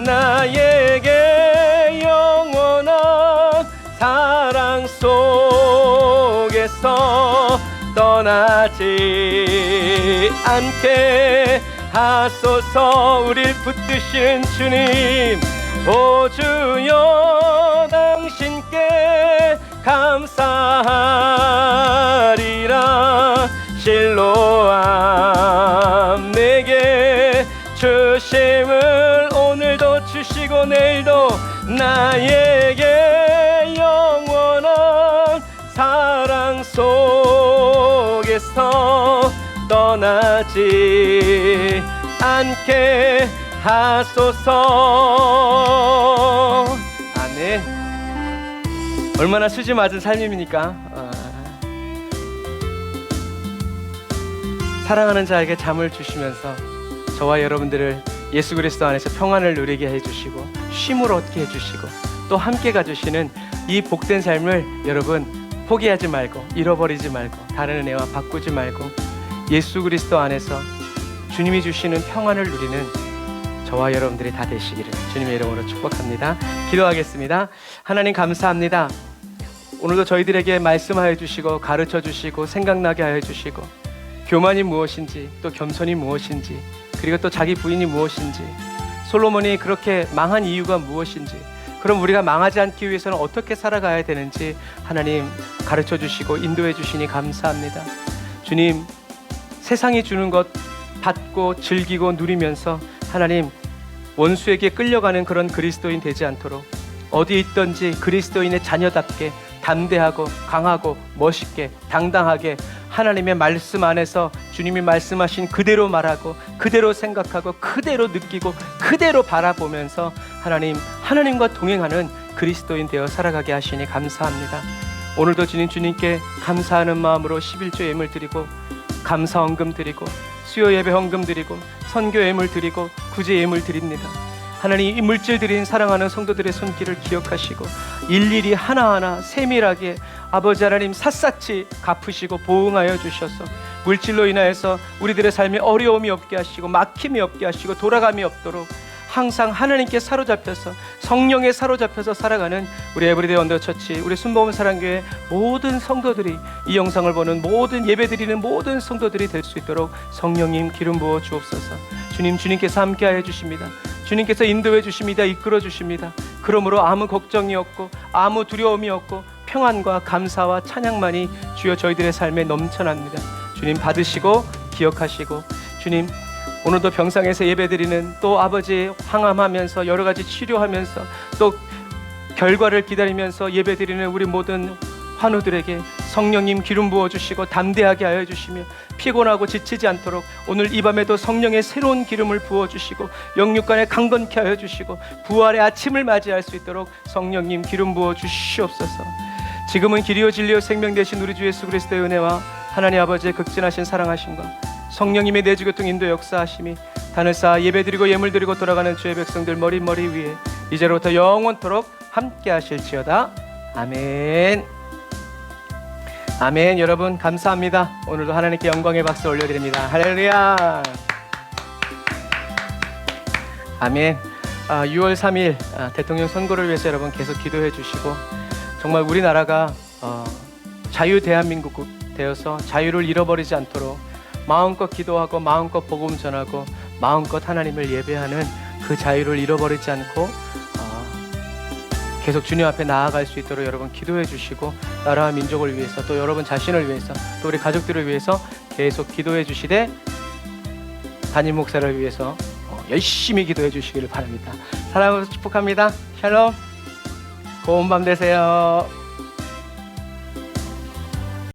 나에게 영원한 사랑 속에서 떠나지 않게 하소서. 우릴 붙드신 주님 오 주여 당신께 감사하리라. 실로암 내게 주심을 오늘도 주시고 내일도 나에게 영원한 사랑 속에서 떠나지 않게 하소서. 아멘. 얼마나 수지 맞은 삶입니까? 사랑하는 자에게 잠을 주시면서 저와 여러분들을 예수 그리스도 안에서 평안을 누리게 해주시고 쉼을 얻게 해주시고 또 함께 가주시는 이 복된 삶을 여러분 포기하지 말고 잃어버리지 말고 다른 은혜와 바꾸지 말고 예수 그리스도 안에서 주님이 주시는 평안을 누리는 저와 여러분들이 다 되시기를 주님의 이름으로 축복합니다. 기도하겠습니다. 하나님 감사합니다. 오늘도 저희들에게 말씀하여 주시고 가르쳐 주시고 생각나게 하여 주시고 교만이 무엇인지 또 겸손이 무엇인지 그리고 또 자기 부인이 무엇인지 솔로몬이 그렇게 망한 이유가 무엇인지 그럼 우리가 망하지 않기 위해서는 어떻게 살아가야 되는지 하나님 가르쳐 주시고 인도해 주시니 감사합니다. 주님, 세상이 주는 것 받고 즐기고 누리면서 하나님 원수에게 끌려가는 그런 그리스도인 되지 않도록 어디 있든지 그리스도인의 자녀답게 담대하고 강하고 멋있게 당당하게 하나님의 말씀 안에서 주님이 말씀하신 그대로 말하고 그대로 생각하고 그대로 느끼고 그대로 바라보면서 하나님과 동행하는 그리스도인 되어 살아가게 하시니 감사합니다. 오늘도 주님께 감사하는 마음으로 11조 예물 드리고 감사 헌금 드리고 수요 예배 헌금 드리고 선교 예물 드리고 구제 예물 드립니다. 하나님 이 물질 드린 사랑하는 성도들의 손길을 기억하시고 일일이 하나하나 세밀하게 아버지 하나님 샅샅이 갚으시고 보응하여 주셔서 물질로 인하여서 우리들의 삶에 어려움이 없게 하시고 막힘이 없게 하시고 돌아감이 없도록 항상 하나님께 사로잡혀서 성령에 사로잡혀서 살아가는 우리 에브리데이 언더처치 우리 순복음 사랑교회 모든 성도들이 이 영상을 보는 모든 예배드리는 모든 성도들이 될 수 있도록 성령님 기름 부어 주옵소서. 주님께서 함께하여 주십니다. 주님께서 인도해 주십니다. 이끌어 주십니다. 그러므로 아무 걱정이 없고 아무 두려움이 없고 평안과 감사와 찬양만이 주여 저희들의 삶에 넘쳐납니다. 주님 받으시고 기억하시고 주님 오늘도 병상에서 예배드리는 또 아버지 항암하면서 여러 가지 치료하면서 또 결과를 기다리면서 예배드리는 우리 모든 환우들에게 성령님 기름 부어주시고 담대하게 하여 주시며 피곤하고 지치지 않도록 오늘 이 밤에도 성령의 새로운 기름을 부어주시고 영육간에 강건케 하여 주시고 부활의 아침을 맞이할 수 있도록 성령님 기름 부어주시옵소서. 지금은 길이요 진리요 생명 되신 우리 주 예수 그리스도의 은혜와 하나님 아버지의 극진하신 사랑하심과 성령님의 내주교통 인도 역사하심이 단을 쌓아 예배드리고 예물드리고 돌아가는 주의 백성들 머리 위에 이제로부터 영원토록 함께 하실지어다. 아멘. 아멘. 여러분 감사합니다. 오늘도 하나님께 영광의 박수 올려드립니다. 할렐루야. 아멘. 6월 3일 대통령 선거를 위해서 여러분 계속 기도해 주시고 정말 우리나라가 자유 대한민국 되어서 자유를 잃어버리지 않도록 마음껏 기도하고 마음껏 복음 전하고 마음껏 하나님을 예배하는 그 자유를 잃어버리지 않고 계속 주님 앞에 나아갈 수 있도록 여러분 기도해 주시고 나라와 민족을 위해서 또 여러분 자신을 위해서 또 우리 가족들을 위해서 계속 기도해 주시되 담임 목사를 위해서 열심히 기도해 주시기를 바랍니다. 사랑으로 축복합니다. 샬롬. 고운 밤 되세요.